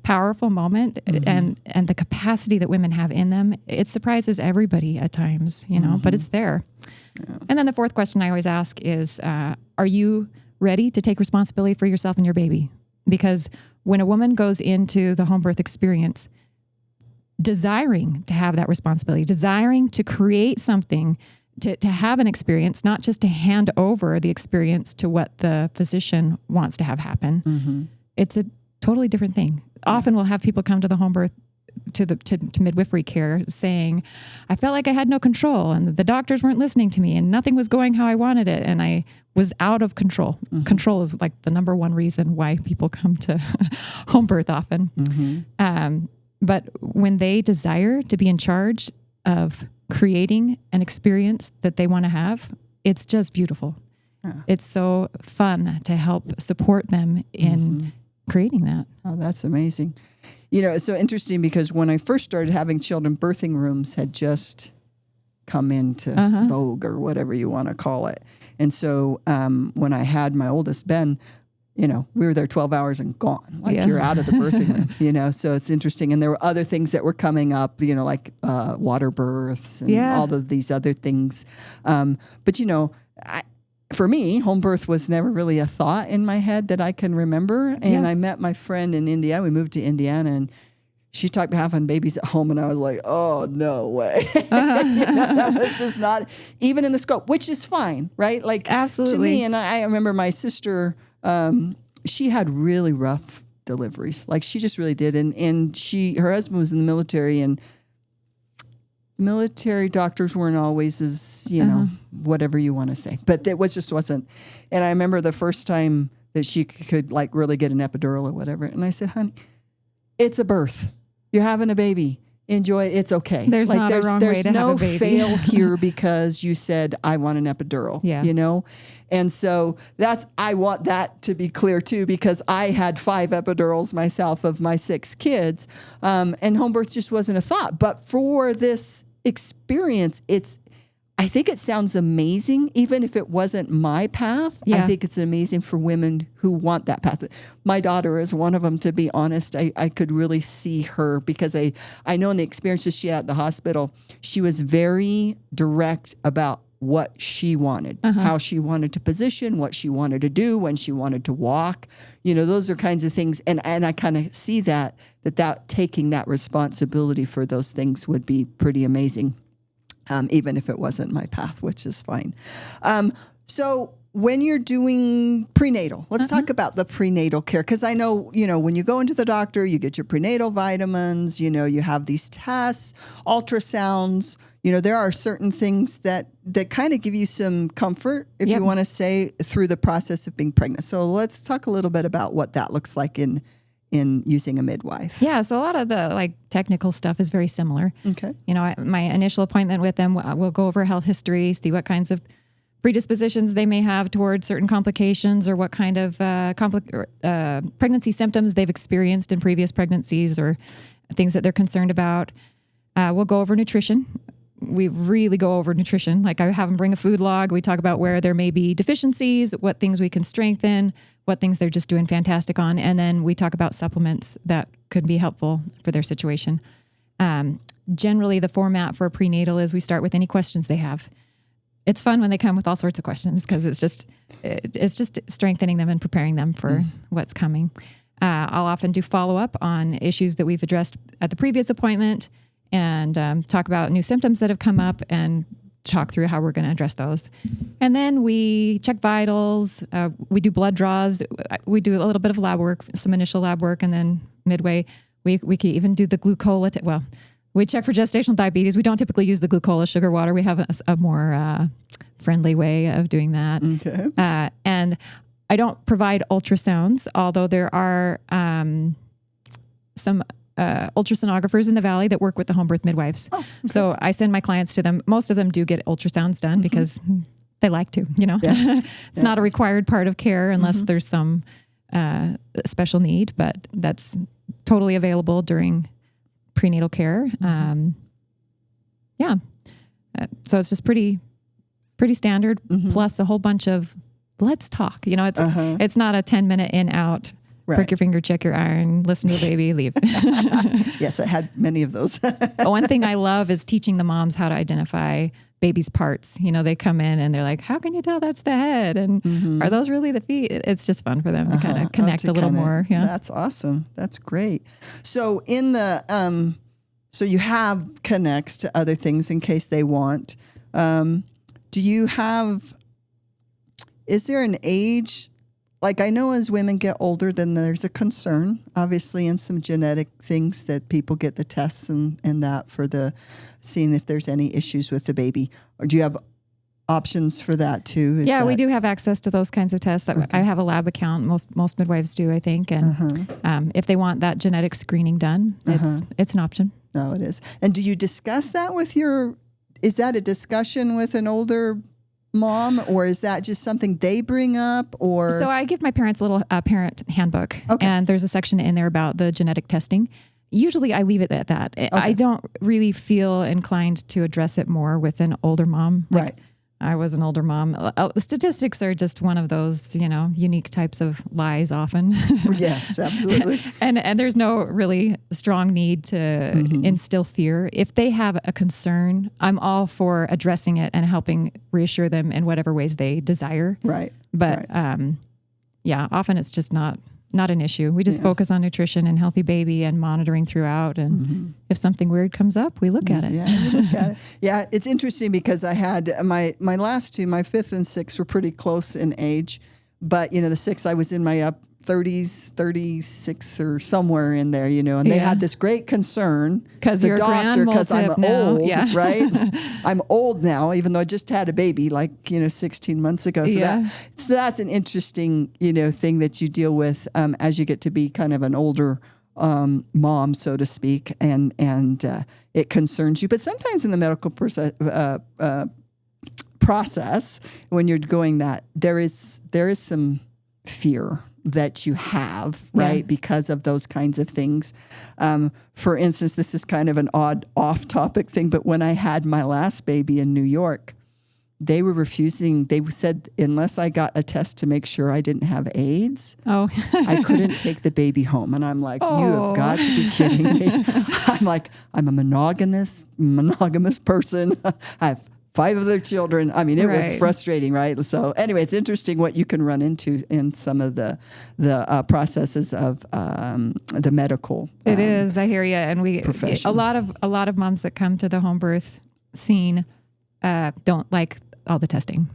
S2: powerful moment, and the capacity that women have in them, it surprises everybody at times, but it's there. And then the fourth question I always ask is, are you ready to take responsibility for yourself and your baby? Because when a woman goes into the home birth experience, desiring to have that responsibility, desiring to create something, to have an experience, not just to hand over the experience to what the physician wants to have happen. It's a totally different thing. Often we'll have people come to the home birth to midwifery care saying, I felt like I had no control and the doctors weren't listening to me and nothing was going how I wanted it. And I was out of control. Control is like the number one reason why people come to home birth often. But when they desire to be in charge of creating an experience that they want to have, it's just beautiful. It's so fun to help support them in creating that.
S1: Oh, that's amazing. It's so interesting because when I first started having children, birthing rooms had just come into vogue, or whatever you want to call it. And so when I had my oldest, Ben, we were there 12 hours and gone. Like you're out of the birthing room, so it's interesting. And there were other things that were coming up, like water births and all of these other things. But, for me, home birth was never really a thought in my head that I can remember. And I met my friend in Indiana. We moved to Indiana, and she talked about having babies at home, and I was like, oh, no way. That was just not even in the scope, which is fine, right? Like,
S2: absolutely.
S1: To me, and I remember my sister, she had really rough deliveries. Like, she just really did. And her husband was in the military, and military doctors weren't always as, whatever you want to say. But it wasn't. And I remember the first time that she could like really get an epidural or whatever. And I said, honey, it's a birth. You're having a baby. Enjoy it. It's okay.
S2: There's not a wrong way to have a baby.
S1: There's no fail here because you said, I want an epidural, you know? And so I want that to be clear too, because I had 5 epidurals myself of my 6 kids. And home birth just wasn't a thought. But for this experience, I think it sounds amazing, even if it wasn't my path. I think it's amazing for women who want that path. My daughter is one of them, to be honest. I could really see her because I know in the experiences she had at the hospital, she was very direct about what she wanted, how she wanted to position, what she wanted to do, when she wanted to walk. You know, those are kinds of things. And I kind of see that taking that responsibility for those things would be pretty amazing. Even if it wasn't my path, which is fine. So when you're doing prenatal, let's talk about the prenatal care. Because I know, you know, when you go into the doctor, you get your prenatal vitamins, you know, you have these tests, ultrasounds. You know, there are certain things that kind of give you some comfort, if you want to say, through the process of being pregnant. So let's talk a little bit about what that looks like in using a midwife.
S2: Yeah, so a lot of the like technical stuff is very similar. Okay. You know, my initial appointment with them, we'll go over health history, see what kinds of predispositions they may have towards certain complications or what kind of pregnancy symptoms they've experienced in previous pregnancies or things that they're concerned about. We'll go over nutrition. We really go over nutrition. Like I have them bring a food log. We talk about where there may be deficiencies, what things we can strengthen, what things they're just doing fantastic on. And then we talk about supplements that could be helpful for their situation. Generally, the format for a prenatal is we start with any questions they have. It's fun when they come with all sorts of questions because it's just strengthening them and preparing them for what's coming. I'll often do follow-up on issues that we've addressed at the previous appointment and talk about new symptoms that have come up and talk through how we're going to address those. And then we check vitals. We do blood draws. We do a little bit of lab work, some initial lab work, and then midway, we can even do the glucola. We check for gestational diabetes. We don't typically use the glucola sugar water. We have a more friendly way of doing that. Okay. And I don't provide ultrasounds, although there are some ultrasonographers in the Valley that work with the home birth midwives. Oh, okay. So I send my clients to them. Most of them do get ultrasounds done because they like to, you know. Yeah. It's not a required part of care unless there's some special need, but that's totally available during prenatal care. So it's just pretty standard, plus a whole bunch of let's talk. You know, it's not a 10-minute in out. Right. Prick your finger, check your iron, listen to your baby, leave.
S1: Yes, I had many of those.
S2: One thing I love is teaching the moms how to identify baby's parts. You know, they come in and they're like, how can you tell that's the head? And are those really the feet? It's just fun for them to kind of connect a little more. Yeah.
S1: That's awesome. That's great. So in the, so you have connects to other things in case they want. Do you have, is there an age? Like I know as women get older, then there's a concern, obviously, in some genetic things that people get the tests and that for the seeing if there's any issues with the baby. Or do you have options for that too?
S2: We do have access to those kinds of tests. Okay. I have a lab account. Most midwives do, I think. And if they want that genetic screening done, it's an option.
S1: No, it is. And do you discuss that with is that a discussion with an older mom, or is that just something they bring up? Or
S2: so I give my parents a little parent handbook, and there's a section in there about the genetic testing. Usually I leave it at that. Okay. I don't really feel inclined to address it more with an older mom.
S1: Right.
S2: I was an older mom. Statistics are just one of those, you know, unique types of lies often.
S1: Yes, absolutely.
S2: and there's no really strong need to instill fear. If they have a concern, I'm all for addressing it and helping reassure them in whatever ways they desire.
S1: Right.
S2: But often it's just not an issue. We just focus on nutrition and healthy baby and monitoring throughout. And if something weird comes up, we look at it.
S1: Yeah, we look at it. Yeah, it's interesting because I had my last two, my 5th and 6th were pretty close in age. But, you know, the 6th, I was in my 30s, 36 or somewhere in there, and they had this great concern.
S2: Because you're
S1: because I'm
S2: now.
S1: old, right? I'm old now, even though I just had a baby 16 months ago. So, so that's an interesting, thing that you deal with as you get to be kind of an older mom, so to speak, and it concerns you. But sometimes in the medical process, when you're going that, there is some fear that you have, right? Because of those kinds of things. For instance, this is kind of an odd off-topic thing, but when I had my last baby in New York, they were refusing. They said, unless I got a test to make sure I didn't have AIDS, I couldn't take the baby home. And I'm like, you have got to be kidding me. I'm like, I'm a monogamous person. I have 5 other children. I mean, it was frustrating, right? So anyway, it's interesting what you can run into in some of the processes of the medical.
S2: It is. I hear you. And
S1: profession.
S2: a lot of moms that come to the home birth scene don't like all the testing,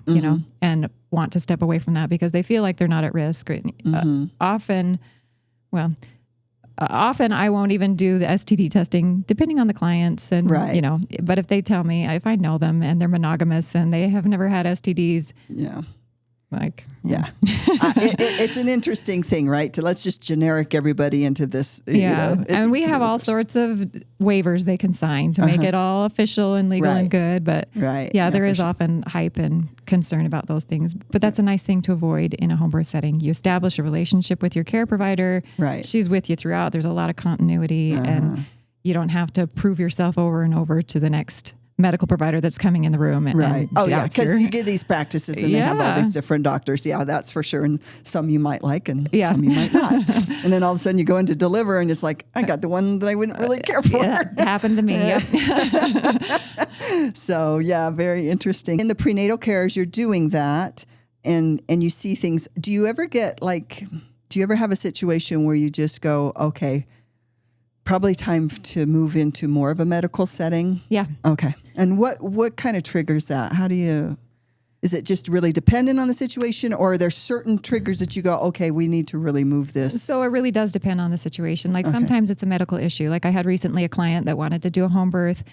S2: and want to step away from that because they feel like they're not at risk. Often I won't even do the STD testing depending on the clients and, but if they tell me, if I know them and they're monogamous and they have never had STDs.
S1: It's an interesting thing, right? Let's just generic everybody into this.
S2: And we have all sorts of waivers they can sign to make it all official and legal and good. But there is often hype and concern about those things. But that's a nice thing to avoid in a home birth setting. You establish a relationship with your care provider.
S1: Right.
S2: She's with you throughout. There's a lot of continuity and you don't have to prove yourself over and over to the next medical provider that's coming in the room.
S1: Because you get these practices and they have all these different doctors. Yeah, that's for sure. And some you might like and some you might not. And then all of a sudden you go in to deliver and it's like, I got the one that I wouldn't really care for.
S2: It happened to me.
S1: So very interesting. In the prenatal care, as you're doing that and you see things, do you ever have a situation where you just go, okay, probably time to move into more of a medical setting?
S2: Yeah.
S1: Okay. And what kind of triggers that? Is it just really dependent on the situation, or are there certain triggers that you go, okay, we need to really move this?
S2: So it really does depend on the situation. Sometimes it's a medical issue. I had recently a client that wanted to do a home birth,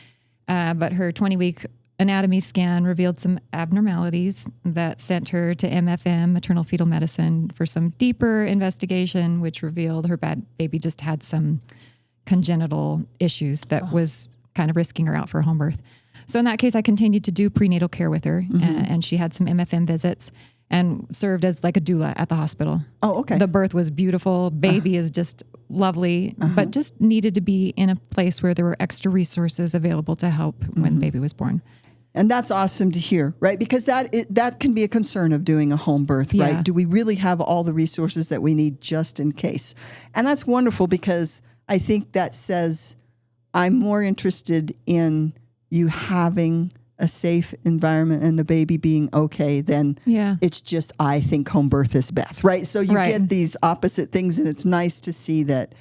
S2: but her 20-week anatomy scan revealed some abnormalities that sent her to MFM, maternal fetal medicine, for some deeper investigation, which revealed her baby just had some congenital issues that was kind of risking her out for a home birth. So in that case, I continued to do prenatal care with her, and she had some MFM visits and served as like a doula at the hospital.
S1: Oh, okay.
S2: The birth was beautiful. Baby is just lovely, but just needed to be in a place where there were extra resources available to help when baby was born.
S1: And that's awesome to hear, right? Because that can be a concern of doing a home birth, right? Do we really have all the resources that we need just in case? And that's wonderful, because I think that says I'm more interested in you having a safe environment and the baby being okay than it's just, I think home birth is best, right? So you get these opposite things, and it's nice to see that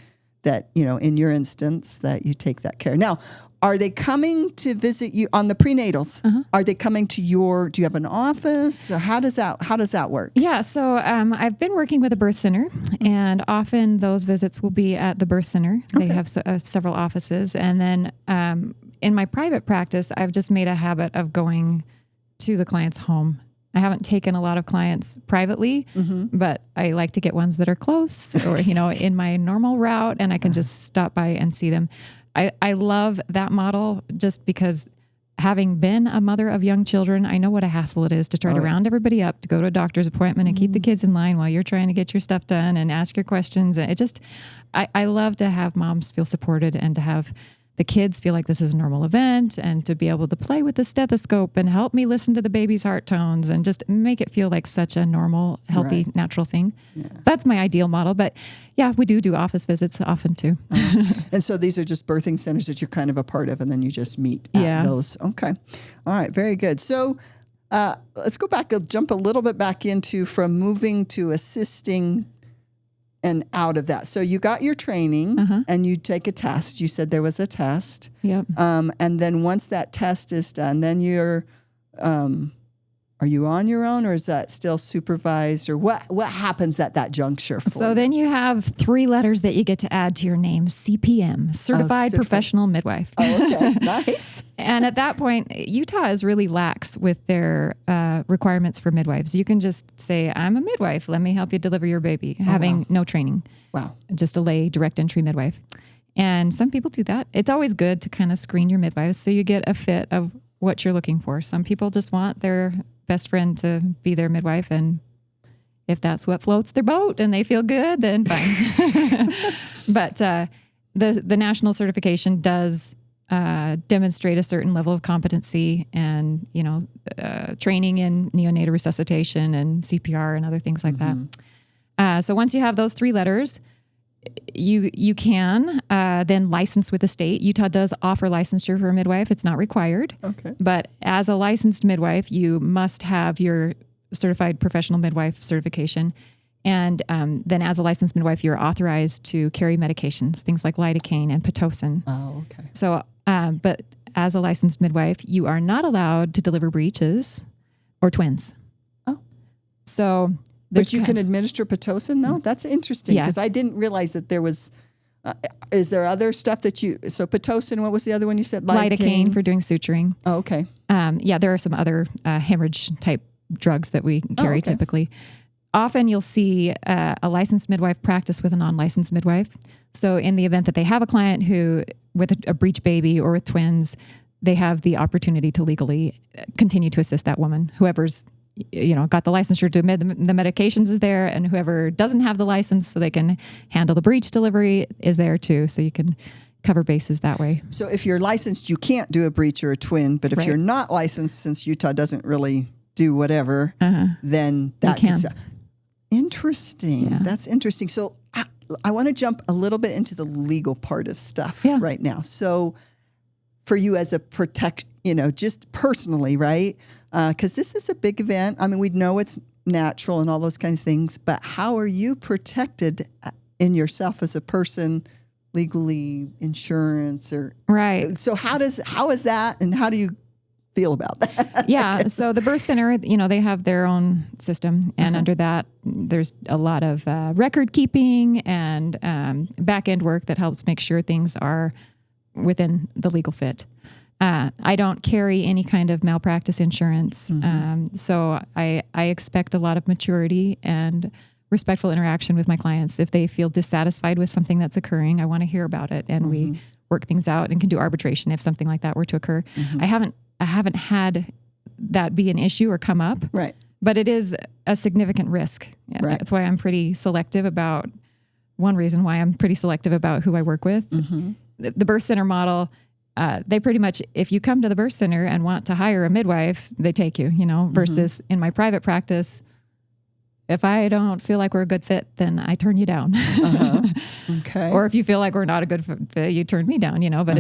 S1: in your instance that you take that care. Now, are they coming to visit you on the prenatals? Are they coming to do you have an office, or how does that work?
S2: Yeah. So, I've been working with a birth center, and often those visits will be at the birth center. They have several offices. And then, in my private practice, I've just made a habit of going to the client's home. I haven't taken a lot of clients privately, but I like to get ones that are close or, in my normal route, and I can just stop by and see them. I love that model just because, having been a mother of young children, I know what a hassle it is to try to round everybody up, to go to a doctor's appointment and keep the kids in line while you're trying to get your stuff done and ask your questions. I love to have moms feel supported, and to have the kids feel like this is a normal event, and to be able to play with the stethoscope and help me listen to the baby's heart tones and just make it feel like such a normal, healthy, natural thing. Yeah. That's my ideal model. But we do office visits often too.
S1: And so these are just birthing centers that you're kind of a part of, and then you just meet at those. Okay. All right. Very good. So let's go back, jump a little bit back into from moving to assisting and out of that. So you got your training and you take a test. You said there was a test.
S2: Yep.
S1: And then once that test is done, then you're are you on your own, or is that still supervised, or what happens at that juncture for
S2: So
S1: you?
S2: then you have 3 letters that you get to add to your name: CPM, Certified Professional Midwife.
S1: Oh, okay. Nice.
S2: And at that point, Utah is really lax with their requirements for midwives. You can just say, I'm a midwife. Let me help you deliver your baby, having no training.
S1: Wow.
S2: Just a lay direct entry midwife. And some people do that. It's always good to kind of screen your midwives so you get a fit of what you're looking for. Some people just want their best friend to be their midwife, and if that's what floats their boat and they feel good, then fine. But the national certification does demonstrate a certain level of competency and, training in neonatal resuscitation and CPR and other things like that. So once you have those 3 letters, you can then license with the state. Utah does offer licensure for a midwife. It's not required.
S1: Okay.
S2: But as a licensed midwife, you must have your certified professional midwife certification. And then as a licensed midwife, you're authorized to carry medications, things like lidocaine and Pitocin.
S1: Oh, okay.
S2: So, but as a licensed midwife, you are not allowed to deliver breeches or twins.
S1: Oh.
S2: So...
S1: But you can administer Pitocin, though? That's interesting, because I didn't realize that there was, is there other stuff that so Pitocin, what was the other one you said?
S2: Lidocaine for doing suturing.
S1: Oh, okay.
S2: There are some other hemorrhage type drugs that we carry typically. Often you'll see a licensed midwife practice with a non-licensed midwife. So in the event that they have a client who, with a breech baby or with twins, they have the opportunity to legally continue to assist that woman, whoever's got the licensure to the medications is there, and whoever doesn't have the license so they can handle the breech delivery is there too. So you can cover bases that way.
S1: So if you're licensed, you can't do a breech or a twin, but if you're not licensed, since Utah doesn't really do whatever, then that can. Interesting. Yeah. That's interesting. So I want to jump a little bit into the legal part of stuff right now. So for you as a just personally, right? Because this is a big event. I mean, we know it's natural and all those kinds of things, but how are you protected in yourself as a person, legally, insurance, or
S2: right?
S1: So how is that, and how do you feel about that?
S2: Yeah. So the birth center, they have their own system, and under that, there's a lot of record keeping and back end work that helps make sure things are within the legal fit. I don't carry any kind of malpractice insurance. So I expect a lot of maturity and respectful interaction with my clients. If they feel dissatisfied with something that's occurring, I want to hear about it, and we work things out and can do arbitration if something like that were to occur. I haven't had that be an issue or come up,
S1: right? But
S2: it is a significant risk. Right. That's why I'm pretty selective about. One reason why I'm pretty selective about who I work with. The birth center model. They pretty much, if you come to the birth center and want to hire a midwife, they take you, versus in my private practice, if I don't feel like we're a good fit, then I turn you down.
S1: Okay.
S2: Or if you feel like we're not a good fit, you turn me down, but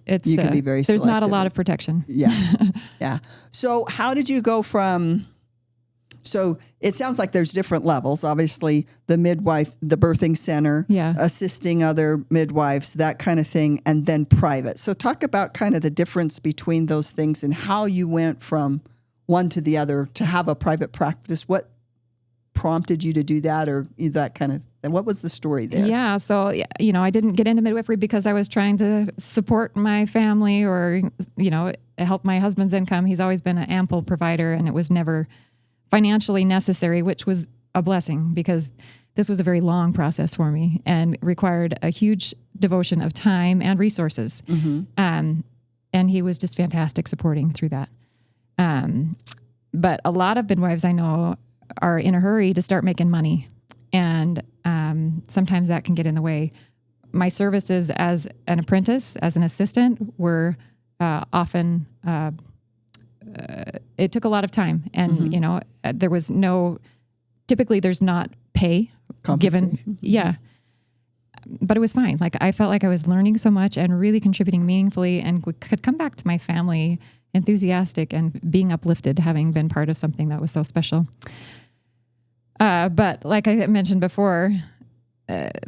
S2: it's,
S1: you can be very
S2: there's
S1: selective.
S2: not a lot of protection.
S1: Yeah. Yeah. So how did you go from, so it sounds like there's different levels, obviously the midwife, the birthing center, assisting other midwives, that kind of thing, and then private. So talk about kind of the difference between those things and how you went from one to the other to have a private practice. What prompted you to do that, or that kind of, and what was the story there?
S2: Yeah. So, I didn't get into midwifery because I was trying to support my family or, help my husband's income. He's always been an ample provider, and it was never financially necessary, which was a blessing because this was a very long process for me and required a huge devotion of time and resources. And he was just fantastic supporting through that. But a lot of midwives I know are in a hurry to start making money, and sometimes that can get in the way. My services as an apprentice, as an assistant, were often it took a lot of time, and there was typically there's not pay given. Yeah. But it was fine. Like I felt like I was learning so much and really contributing meaningfully, and could come back to my family enthusiastic and being uplifted, having been part of something that was so special. But like I mentioned before,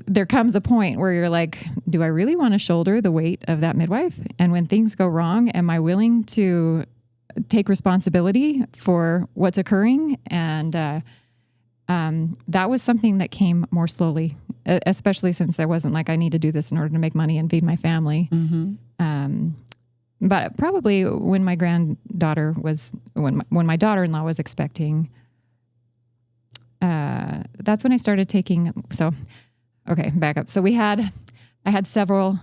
S2: there comes a point where you're like, do I really want to shoulder the weight of that midwife? And when things go wrong, am I willing to take responsibility for what's occurring. And that was something that came more slowly, especially since there wasn't like, I need to do this in order to make money and feed my family. But probably when my granddaughter was, when my daughter-in-law was expecting, that's when I started taking, okay, back up. So I had several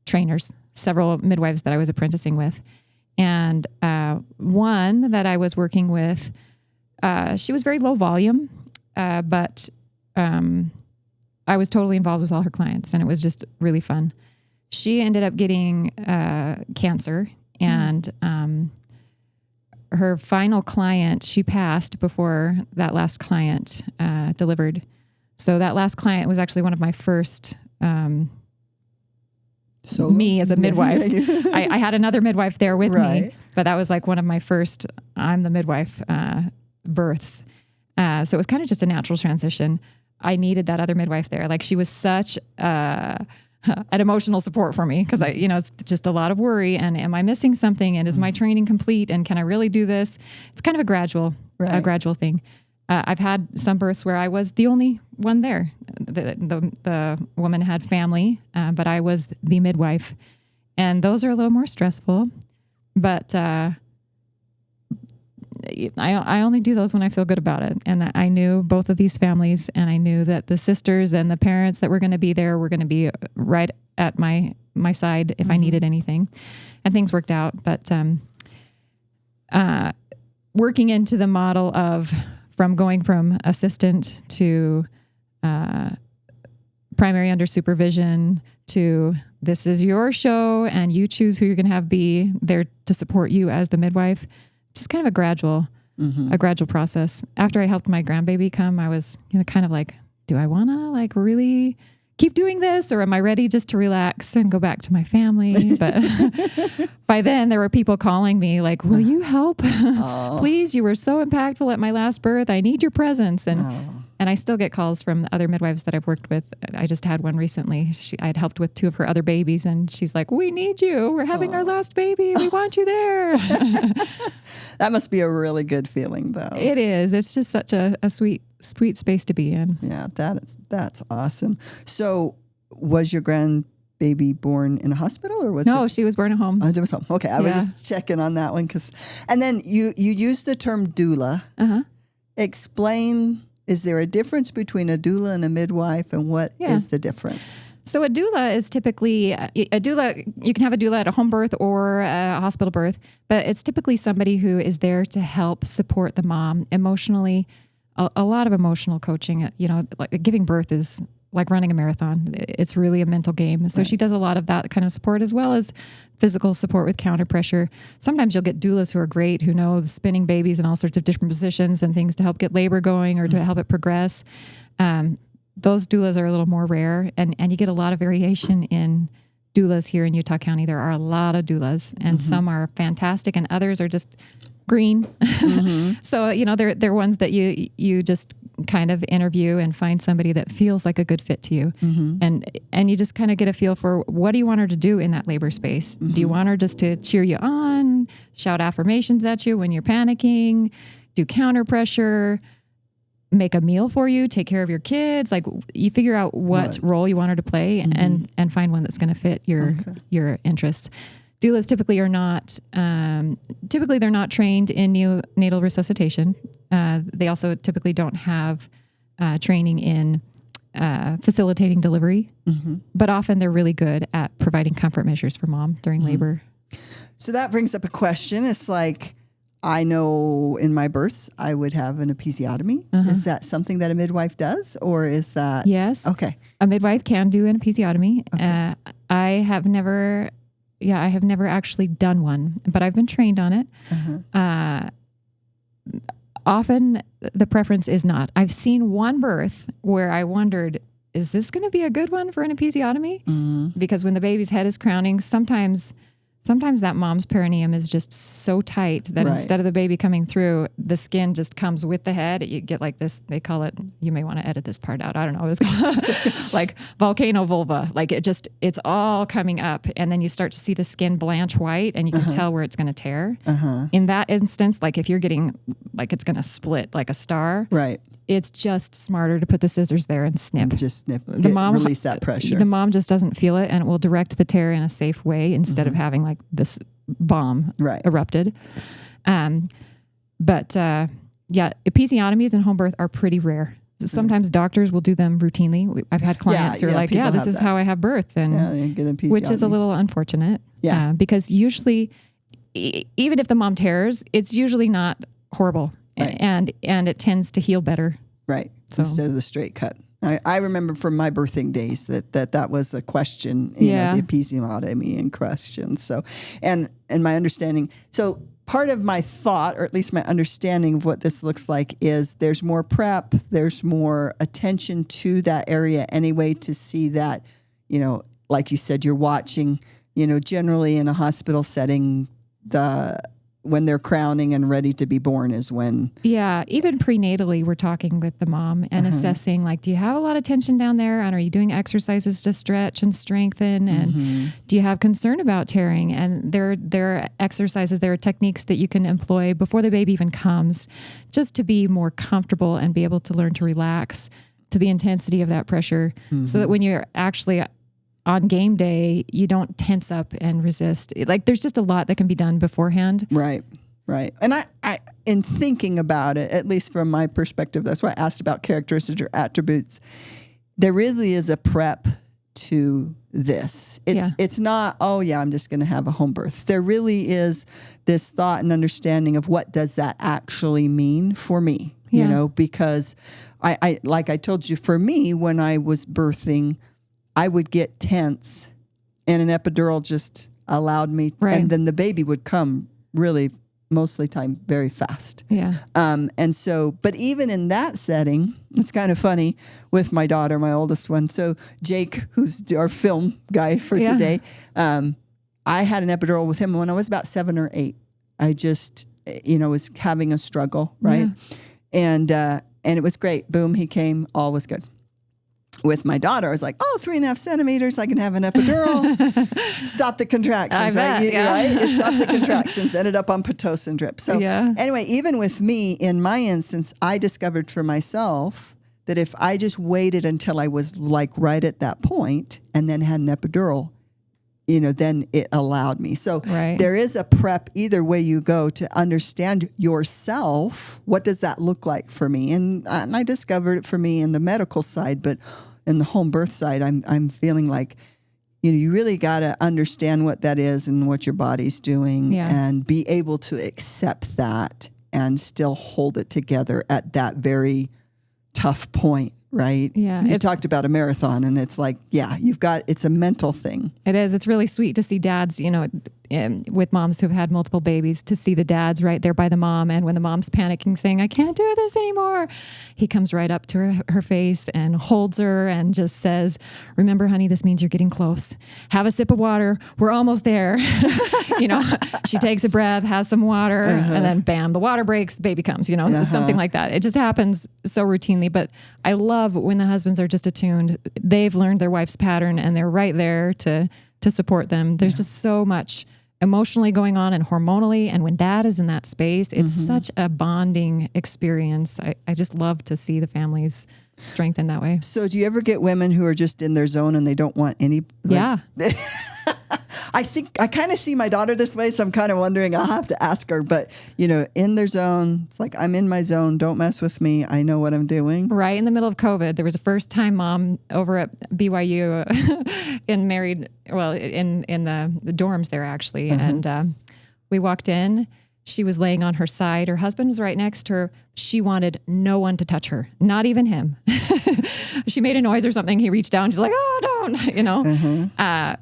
S2: trainers, several midwives that I was apprenticing with. And one that I was working with, she was very low volume, but I was totally involved with all her clients, and it was just really fun. She ended up getting cancer, and her final client, she passed before that last client delivered. So that last client was actually one of my first me as a midwife. I had another midwife there with me, but that was like one of my first, I'm the midwife births. So it was kind of just a natural transition. I needed that other midwife there. Like she was such an emotional support for me because it's just a lot of worry. And am I missing something? And is my training complete? And can I really do this? It's kind of a gradual thing. I've had some births where I was the only one there. The woman had family, but I was the midwife. And those are a little more stressful. But I only do those when I feel good about it. And I knew both of these families, and I knew that the sisters and the parents that were going to be there were going to be right at my side if I needed anything. And things worked out. But working into the model of going from assistant to primary under supervision to this is your show and you choose who you're going to have be there to support you as the midwife. Just kind of a gradual process. After I helped my grandbaby come, I was kind of like, do I want to like really keep doing this, or am I ready just to relax and go back to my family? But by then there were people calling me like, will you help? Please, you were so impactful at my last birth. I need your presence. And I still get calls from other midwives that I've worked with. I just had one recently. I had helped with 2 of her other babies, and she's like, we need you. We're having our last baby. We want you there.
S1: That must be a really good feeling, though.
S2: It is. It's just such a sweet space to be in.
S1: Yeah, that's awesome. So was your grandbaby born in a hospital, or was
S2: No, she was born at home.
S1: Oh, it was home. Okay, I was just checking on that one. And then you used the term doula. Explain, is there a difference between a doula and a midwife, and what is the difference?
S2: So a doula is typically, you can have a doula at a home birth or a hospital birth, but it's typically somebody who is there to help support the mom emotionally. A lot of emotional coaching, like giving birth is like running a marathon. It's really a mental game. So she does a lot of that kind of support, as well as physical support with counter pressure. Sometimes you'll get doulas who are great, who know the spinning babies in all sorts of different positions and things to help get labor going or to help it progress. Those doulas are a little more rare, and you get a lot of variation in doulas here in Utah County. There are a lot of doulas, and some are fantastic, and others are just green. So, they're ones that you just kind of interview and find somebody that feels like a good fit to you. And you just kind of get a feel for, what do you want her to do in that labor space? Do you want her just to cheer you on, shout affirmations at you when you're panicking, do counter pressure, make a meal for you, take care of your kids? Like, you figure out what role you want her to play and find one that's going to fit your interests. Doulas typically are not, they're not trained in neonatal resuscitation. They also typically don't have training in facilitating delivery, but often they're really good at providing comfort measures for mom during labor.
S1: So that brings up a question. It's like, I know in my births, I would have an episiotomy. Is that something that a midwife does, or is that?
S2: Yes.
S1: Okay.
S2: A midwife can do an episiotomy.
S1: Okay.
S2: I have never actually done one, but I've been trained on it. Often the preference is not. I've seen one birth where I wondered, is this going to be a good one for an episiotomy? Because when the baby's head is crowning, sometimes sometimes that mom's perineum is just so tight that instead of the baby coming through, the skin just comes with the head. You get like this, they call it, you may want to edit this part out. I don't know. It's called like volcano vulva. Like it's all coming up, and then you start to see the skin blanch white, and you can tell where it's going to tear. In that instance, like if you're getting like it's going to split like a star,
S1: right?
S2: It's just smarter to put the scissors there and snip.
S1: And just snip. Release that pressure.
S2: The mom just doesn't feel it, and it will direct the tear in a safe way instead of having like this bomb erupted. But episiotomies and home birth are pretty rare. Sometimes doctors will do them routinely. I've had clients who are like, this is how I have birth, and which is a little unfortunate. Yeah. Because usually, even if the mom tears, it's usually not horrible. Right. And it tends to heal better. Right.
S1: So. Instead of the straight cut. I remember from my birthing days that was a question, you know, the episiotomy in question. So, and my understanding, so part of my thought, or at least my understanding of what this looks like, is there's more prep, there's more attention to that area anyway, to see that, you know, like you said, you're watching, you know, generally in a hospital setting, when they're crowning and ready to be born is when. Yeah.
S2: Even prenatally, we're talking with the mom and assessing, like, do you have a lot of tension down there? And are you doing exercises to stretch and strengthen? And do you have concern about tearing? And there are exercises, there are techniques that you can employ before the baby even comes, just to be more comfortable and be able to learn to relax to the intensity of that pressure, so that when you're actually on game day, you don't tense up and resist. Like, there's just a lot that can be done beforehand.
S1: Right. Right. And I in thinking about it, at least from my perspective, that's why I asked about characteristics or attributes. There really is a prep to this. It's not, I'm just going to have a home birth. There really is this thought and understanding of what does that actually mean for me, you know, because I like I told you, for me, when I was birthing, I would get tense, and an epidural just allowed me, and then the baby would come really mostly time very fast. Yeah. And so, but even in that setting, it's kind of funny with my daughter, my oldest one. So Jake, who's our film guy for today, I had an epidural with him when I was about 7 or 8. I just, was having a struggle, right? Yeah. And it was great. Boom, he came, all was good. With my daughter, I was like, 3.5 centimeters, I can have an epidural. Stop the contractions, right? It stopped the contractions, ended up on Pitocin drip. So anyway, even with me, in my instance, I discovered for myself that if I just waited until I was like right at that point and then had an epidural, then it allowed me. So there is a prep either way you go to understand yourself. What does that look like for me? And I discovered it for me in the medical side, but in the home birth side, I'm feeling like, you really got to understand what that is and what your body's doing and be able to accept that and still hold it together at that very tough point. Right. Yeah. You talked about a marathon, and it's like, it's a mental thing.
S2: It is. It's really sweet to see dads, with moms who've had multiple babies, to see the dads right there by the mom. And when the mom's panicking, saying, I can't do this anymore, he comes right up to her face and holds her and just says, remember, honey, this means you're getting close. Have a sip of water. We're almost there. She takes a breath, has some water, and then bam, the water breaks, the baby comes, something like that. It just happens so routinely. But I love when the husbands are just attuned. They've learned their wife's pattern, and they're right there to support them. There's just so much emotionally going on and hormonally. And when dad is in that space, it's such a bonding experience. I just love to see the families strengthen that way.
S1: So do you ever get women who are just in their zone and they don't want any? I think I kind of see my daughter this way, so I'm kind of wondering, I'll have to ask her, but in their zone, it's like, I'm in my zone. Don't mess with me. I know what I'm doing.
S2: Right. In the middle of COVID, there was a first time mom over at BYU in the dorms there actually. And we walked in, she was laying on her side. Her husband was right next to her. She wanted no one to touch her, not even him. She made a noise or something. He reached down. She's like, oh, don't,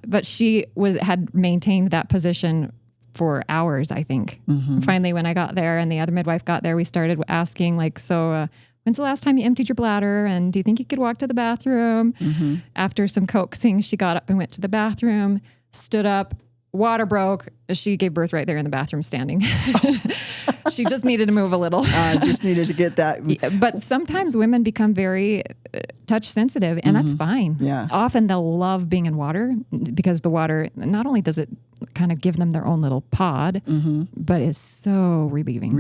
S2: but she had maintained that position for hours, I think. Finally, when I got there and the other midwife got there, we started asking, like, so when's the last time you emptied your bladder? And do you think you could walk to the bathroom? After some coaxing, she got up and went to the bathroom, stood up, water broke. She gave birth right there in the bathroom standing. She just needed to move a little.
S1: Just needed to get that.
S2: But sometimes women become very touch sensitive, and that's fine.
S1: Yeah.
S2: Often they'll love being in water because the water, not only does it kind of give them their own little pod, but it's so relieving.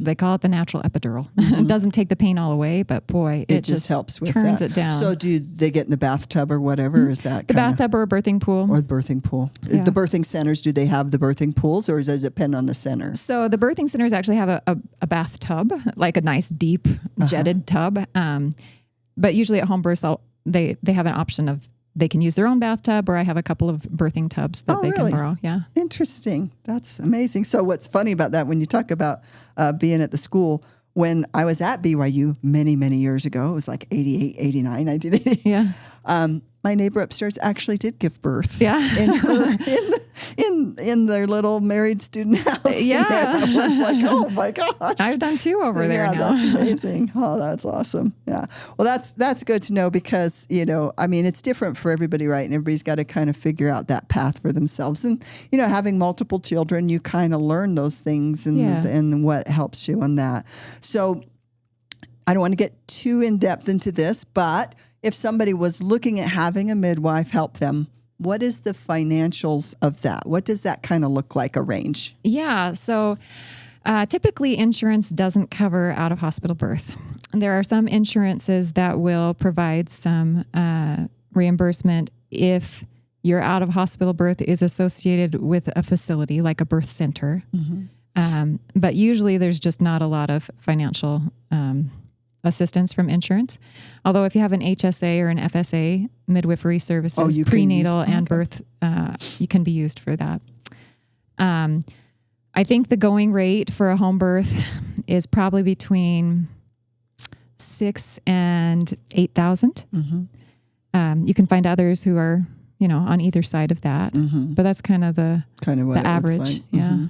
S2: They call it the natural epidural. It doesn't take the pain all away, but boy, it just
S1: helps with
S2: turns
S1: that.
S2: it down.
S1: So do they get in the bathtub or whatever? Is that
S2: the bathtub or a birthing pool?
S1: Or the birthing pool.
S2: Yeah.
S1: The birthing centers, do they have the birthing pools, or does it depend on the center?
S2: So the birthing centers actually have a bathtub, like a nice deep jetted tub. But usually at home births, they have an option of they can use their own bathtub, or I have a couple of birthing tubs that they can borrow. Yeah.
S1: Interesting. That's amazing. So what's funny about that, when you talk about being at the school, when I was at BYU many, many years ago, it was like 88, 89, 1980.
S2: Yeah.
S1: My neighbor upstairs actually did give birth.
S2: Yeah.
S1: in their little married student house.
S2: Yeah.
S1: I was like, oh my gosh.
S2: I've done two over there now.
S1: That's amazing. Oh, that's awesome. Yeah. Well, that's good to know because, it's different for everybody, right? And everybody's got to kind of figure out that path for themselves. And, having multiple children, you kind of learn those things and what helps you on that. So I don't want to get too in depth into this, but if somebody was looking at having a midwife help them, what is the financials of that? What does that kind of look like, a range?
S2: Yeah. So typically insurance doesn't cover out of hospital birth. There are some insurances that will provide some reimbursement if your out of hospital birth is associated with a facility like a birth center. But usually there's just not a lot of financial assistance from insurance. Although if you have an HSA or an FSA, midwifery services, prenatal and birth, you can be used for that. I think the going rate for a home birth is probably between $6,000 and $8,000. You can find others who are, on either side of that, but that's kind of the average.
S1: Looks like.
S2: Yeah.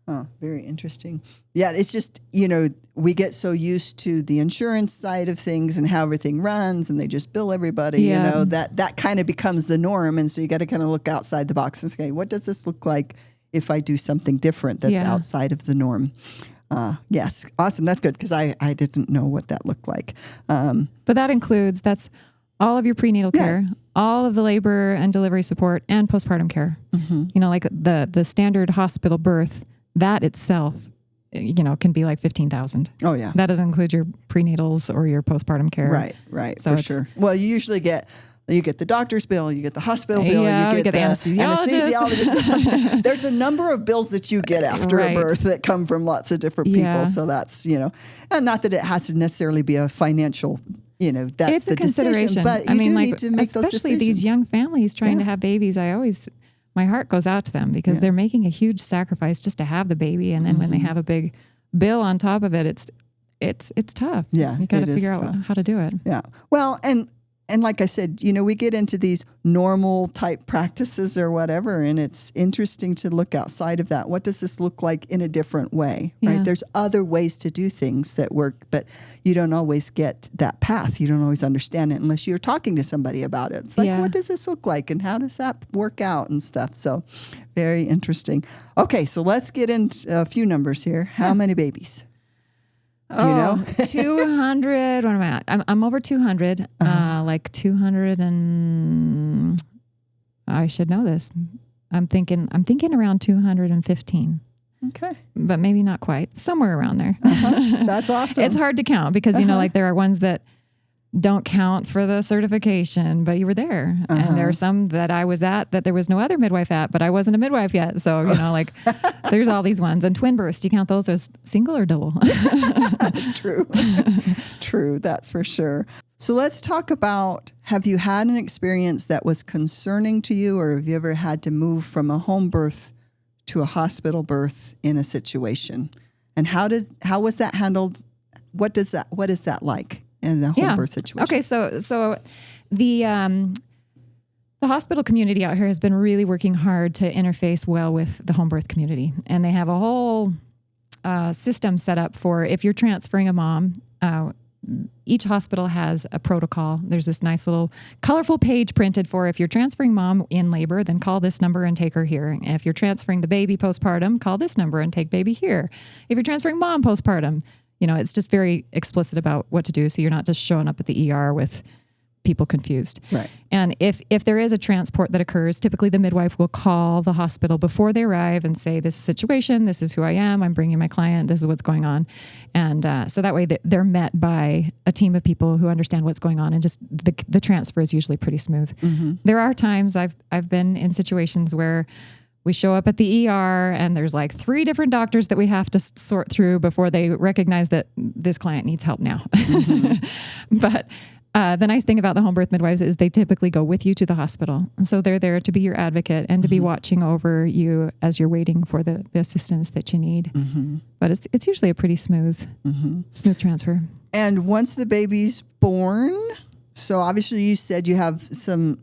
S1: Oh, very interesting. Yeah, it's just, we get so used to the insurance side of things and how everything runs and they just bill everybody, that kind of becomes the norm. And so you got to kind of look outside the box and say, what does this look like if I do something different that's outside of the norm? Yes. Awesome. That's good because I didn't know what that looked like.
S2: But that includes, that's all of your prenatal care, all of the labor and delivery support and postpartum care. Like the standard hospital birth, that itself, can be like $15,000.
S1: Oh yeah.
S2: That doesn't include your prenatals or your postpartum care.
S1: Right. So for sure. Well, you usually get the doctor's bill, you get the hospital bill, you get the anesthesiologist. There's a number of bills that you get after a birth that come from lots of different people. So that's, and not that it has to necessarily be a financial, that's
S2: it's
S1: the
S2: a consideration.
S1: Decision, but you do need to make those decisions.
S2: Especially these young families trying to have babies, my heart goes out to them because they're making a huge sacrifice just to have the baby. And then when they have a big bill on top of it, it's tough.
S1: Yeah.
S2: You got to figure out how to do it.
S1: Yeah. Well, and like I said, we get into these normal type practices or whatever, and it's interesting to look outside of that. What does this look like in a different way, right? There's other ways to do things that work, but you don't always get that path. You don't always understand it unless you're talking to somebody about it. It's like, what does this look like and how does that work out and stuff? So very interesting. Okay, so let's get into a few numbers here. How many babies? Do you know?
S2: 200. What am I at? I'm over 200. Like 200 and I should know this. I'm thinking around 215.
S1: Okay.
S2: But maybe not quite. Somewhere around there.
S1: That's awesome.
S2: It's hard to count because, like there are ones that don't count for the certification, but you were there. And there are some that I was at that there was no other midwife at, but I wasn't a midwife yet. So, there's all these ones. And twin births, do you count those as single or double?
S1: True. That's for sure. So let's talk about, have you had an experience that was concerning to you, or have you ever had to move from a home birth to a hospital birth in a situation? And how was that handled? What is that like in a home birth situation?
S2: Okay. So the hospital community out here has been really working hard to interface well with the home birth community. And they have a whole system set up for if you're transferring a mom, each hospital has a protocol. There's this nice little colorful page printed for if you're transferring mom in labor, then call this number and take her here. If you're transferring the baby postpartum, call this number and take baby here. If you're transferring mom postpartum, it's just very explicit about what to do. So you're not just showing up at the ER with people confused.
S1: Right.
S2: And if there is a transport that occurs, typically the midwife will call the hospital before they arrive and say, this is the situation, this is who I am, I'm bringing my client, this is what's going on. And so that way they're met by a team of people who understand what's going on, and just the transfer is usually pretty smooth. Mm-hmm. There are times I've been in situations where we show up at the ER and there's like 3 different doctors that we have to sort through before they recognize that this client needs help now. Mm-hmm. But the nice thing about the home birth midwives is they typically go with you to the hospital. And so they're there to be your advocate and to be watching over you as you're waiting for the assistance that you need. Mm-hmm. But it's usually a pretty smooth transfer.
S1: And once the baby's born, so obviously you said you have some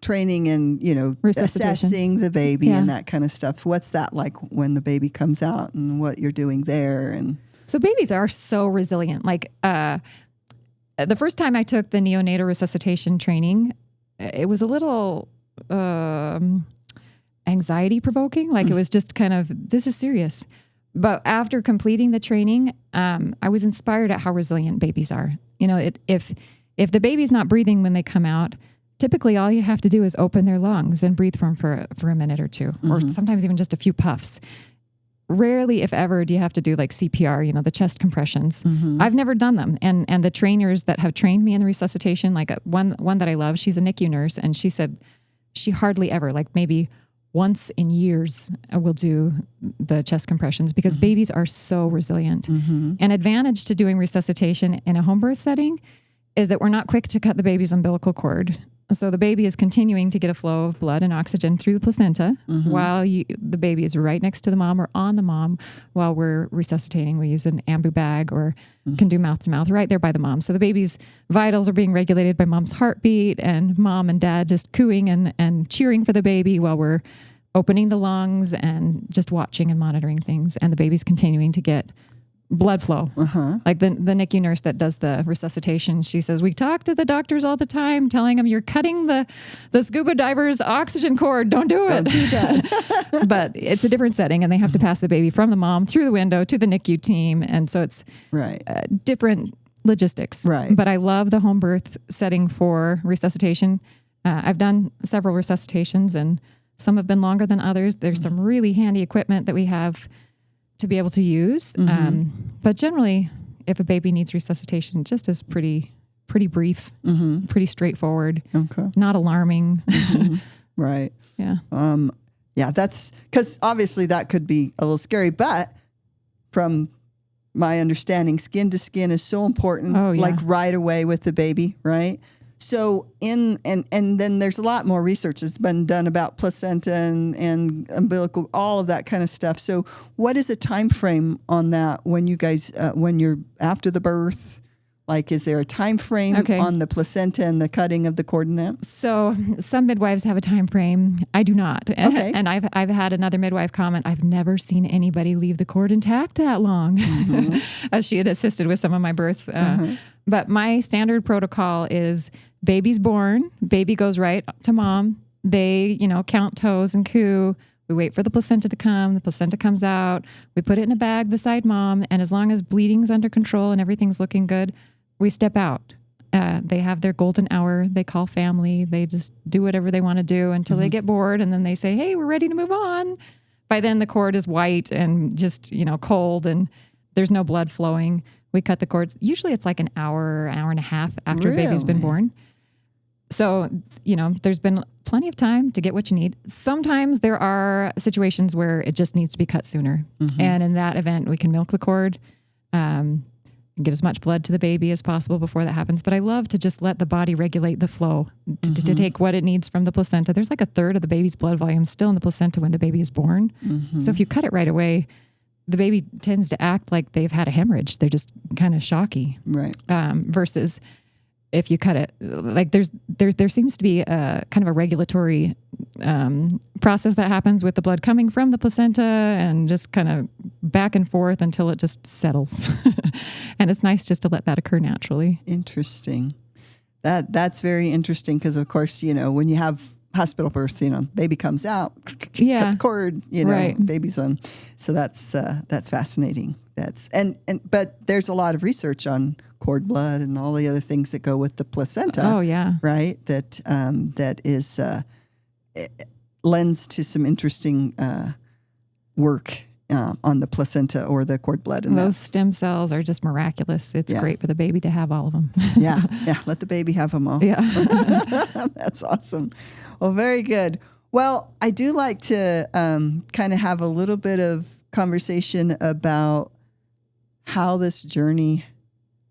S1: training in, assessing the baby and that kind of stuff. What's that like when the baby comes out and what you're doing there? And
S2: so babies are so resilient. Like, the first time I took the neonatal resuscitation training, it was a little anxiety provoking. Like it was just kind of, this is serious. But after completing the training, I was inspired at how resilient babies are. If the baby's not breathing when they come out, typically all you have to do is open their lungs and breathe for them for a minute or two, or sometimes even just a few puffs. Rarely, if ever, do you have to do like CPR, the chest compressions. Mm-hmm. I've never done them. And the trainers that have trained me in the resuscitation, like one that I love, she's a NICU nurse, and she said she hardly ever, like maybe once in years, will do the chest compressions because babies are so resilient. Mm-hmm. An advantage to doing resuscitation in a home birth setting is that we're not quick to cut the baby's umbilical cord. So the baby is continuing to get a flow of blood and oxygen through the placenta while the baby is right next to the mom or on the mom while we're resuscitating. We use an ambu bag or can do mouth to mouth right there by the mom. So the baby's vitals are being regulated by mom's heartbeat, and mom and dad just cooing and cheering for the baby while we're opening the lungs and just watching and monitoring things. And the baby's continuing to get blood flow. Like the NICU nurse that does the resuscitation, she says, we talk to the doctors all the time telling them you're cutting the scuba diver's oxygen cord. Don't do it.
S1: Don't do that.
S2: But it's a different setting, and they have to pass the baby from the mom through the window to the NICU team. And so it's different logistics.
S1: Right.
S2: But I love the home birth setting for resuscitation. I've done several resuscitations, and some have been longer than others. There's some really handy equipment that we have to be able to use. But generally, if a baby needs resuscitation, it just is pretty brief, pretty straightforward, not alarming.
S1: Right.
S2: Yeah.
S1: Yeah, that's because obviously that could be a little scary, but from my understanding, skin to skin is so important, like right away with the baby, right? So and then there's a lot more research that's been done about placenta and umbilical, all of that kind of stuff. So what is a time frame on that when you guys, when you're after the birth? Like, is there a time frame on the placenta and the cutting of the cord in that?
S2: So some midwives have a time frame. I do not.
S1: Okay.
S2: And I've had another midwife comment, I've never seen anybody leave the cord intact that long, as she had assisted with some of my births. But my standard protocol is baby's born, baby goes right to mom. They, count toes and coo. We wait for the placenta to come. The placenta comes out. We put it in a bag beside mom. And as long as bleeding's under control and everything's looking good, we step out. They have their golden hour. They call family. They just do whatever they want to do until they get bored. And then they say, hey, we're ready to move on. By then the cord is white and just, cold, and there's no blood flowing. We cut the cords. Usually it's like an hour and a half after baby's been born. So, there's been plenty of time to get what you need. Sometimes there are situations where it just needs to be cut sooner. And in that event, we can milk the cord, get as much blood to the baby as possible before that happens. But I love to just let the body regulate the flow to take what it needs from the placenta. There's like a third of the baby's blood volume still in the placenta when the baby is born. So if you cut it right away, the baby tends to act like they've had a hemorrhage. They're just kind of shocky.
S1: Right.
S2: Versus if you cut it, like there seems to be a kind of a regulatory process that happens with the blood coming from the placenta and just kind of back and forth until it just settles. And it's nice just to let that occur naturally.
S1: Interesting. That's very interesting because, of course, when you have hospital births, baby comes out, cut the cord,
S2: right.
S1: baby's on. So that's fascinating. But there's a lot of research on cord blood and all the other things that go with the placenta.
S2: Oh yeah.
S1: Right. That is lends to some interesting work on the placenta or the cord blood. And
S2: those stem cells are just miraculous. It's great for the baby to have all of them.
S1: Yeah. Let the baby have them all.
S2: Yeah.
S1: That's awesome. Well, very good. Well, I do like to kind of have a little bit of conversation about how this journey,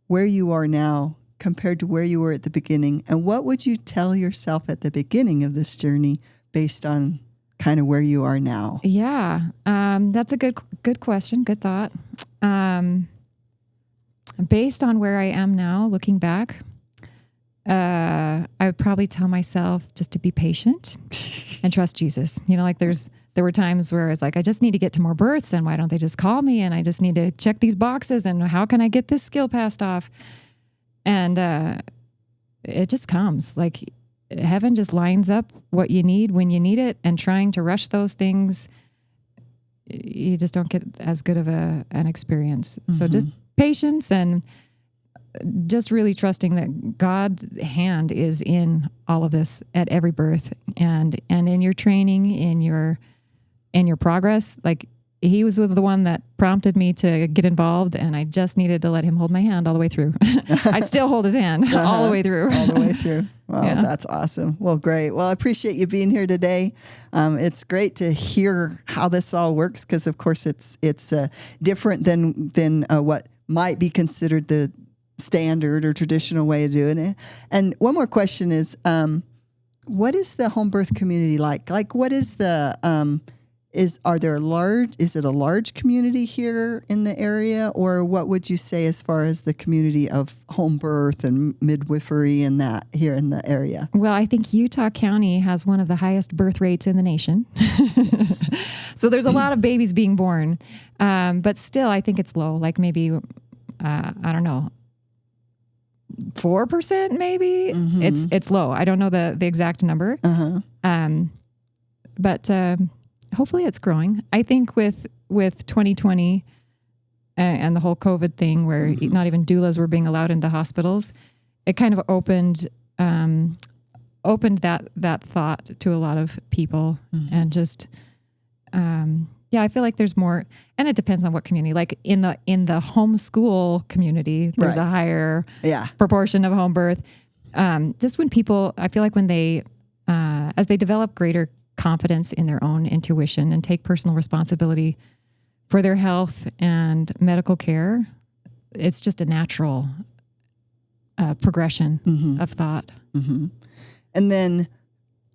S1: where you are now compared to where you were at the beginning, and what would you tell yourself at the beginning of this journey based on kind of where you are now?
S2: Yeah, that's a good question. Good thought. Based on where I am now, looking back, I would probably tell myself just to be patient and trust Jesus. There were times where I was like, I just need to get to more births, and why don't they just call me? And I just need to check these boxes, and how can I get this skill passed off? And it just comes. Like heaven just lines up what you need when you need it, and trying to rush those things, you just don't get as good of an experience. Mm-hmm. So just patience and just really trusting that God's hand is in all of this at every birth, and in your training, in your progress. Like he was the one that prompted me to get involved, and I just needed to let him hold my hand all the way through. I still hold his hand all the way through.
S1: All the way through. Well, That's awesome. Well, great. Well, I appreciate you being here today. It's great to hear how this all works because, of course, it's different than what might be considered the standard or traditional way of doing it. And one more question is, what is the home birth community like? Like, what is the is it a large community here in the area, or what would you say as far as the community of home birth and midwifery and that here in the area?
S2: Well, I think Utah County has one of the highest birth rates in the nation. Yes. So there's a lot of babies being born, but still I think it's low, like maybe, I don't know, 4% maybe. Mm-hmm. It's low. I don't know the exact number. But hopefully it's growing. I think with 2020 and the whole COVID thing where not even doulas were being allowed into hospitals, it kind of opened that thought to a lot of people. And just, I feel like there's more, and it depends on what community. Like in the homeschool community, there's a higher proportion of home birth. Just when people, I feel like when they, as they develop greater confidence in their own intuition and take personal responsibility for their health and medical care, it's just a natural progression of thought. Mm-hmm.
S1: And then,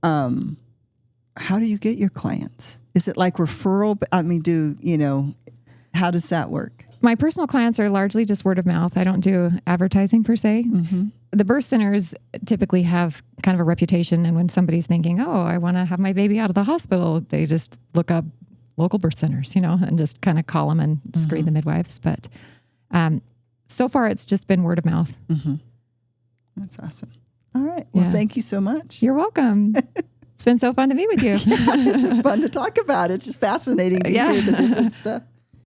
S1: how do you get your clients? Is it like referral? I mean, how does that work?
S2: My personal clients are largely just word of mouth. I don't do advertising per se. Mm-hmm. The birth centers typically have kind of a reputation. And when somebody's thinking, oh, I want to have my baby out of the hospital, they just look up local birth centers, and just kind of call them and screen the midwives. But so far, it's just been word of mouth.
S1: Mm-hmm. That's awesome. All right. Well, thank you so much.
S2: You're welcome. It's been so fun to meet with you.
S1: It's fun to talk about. It's just fascinating to hear the different stuff.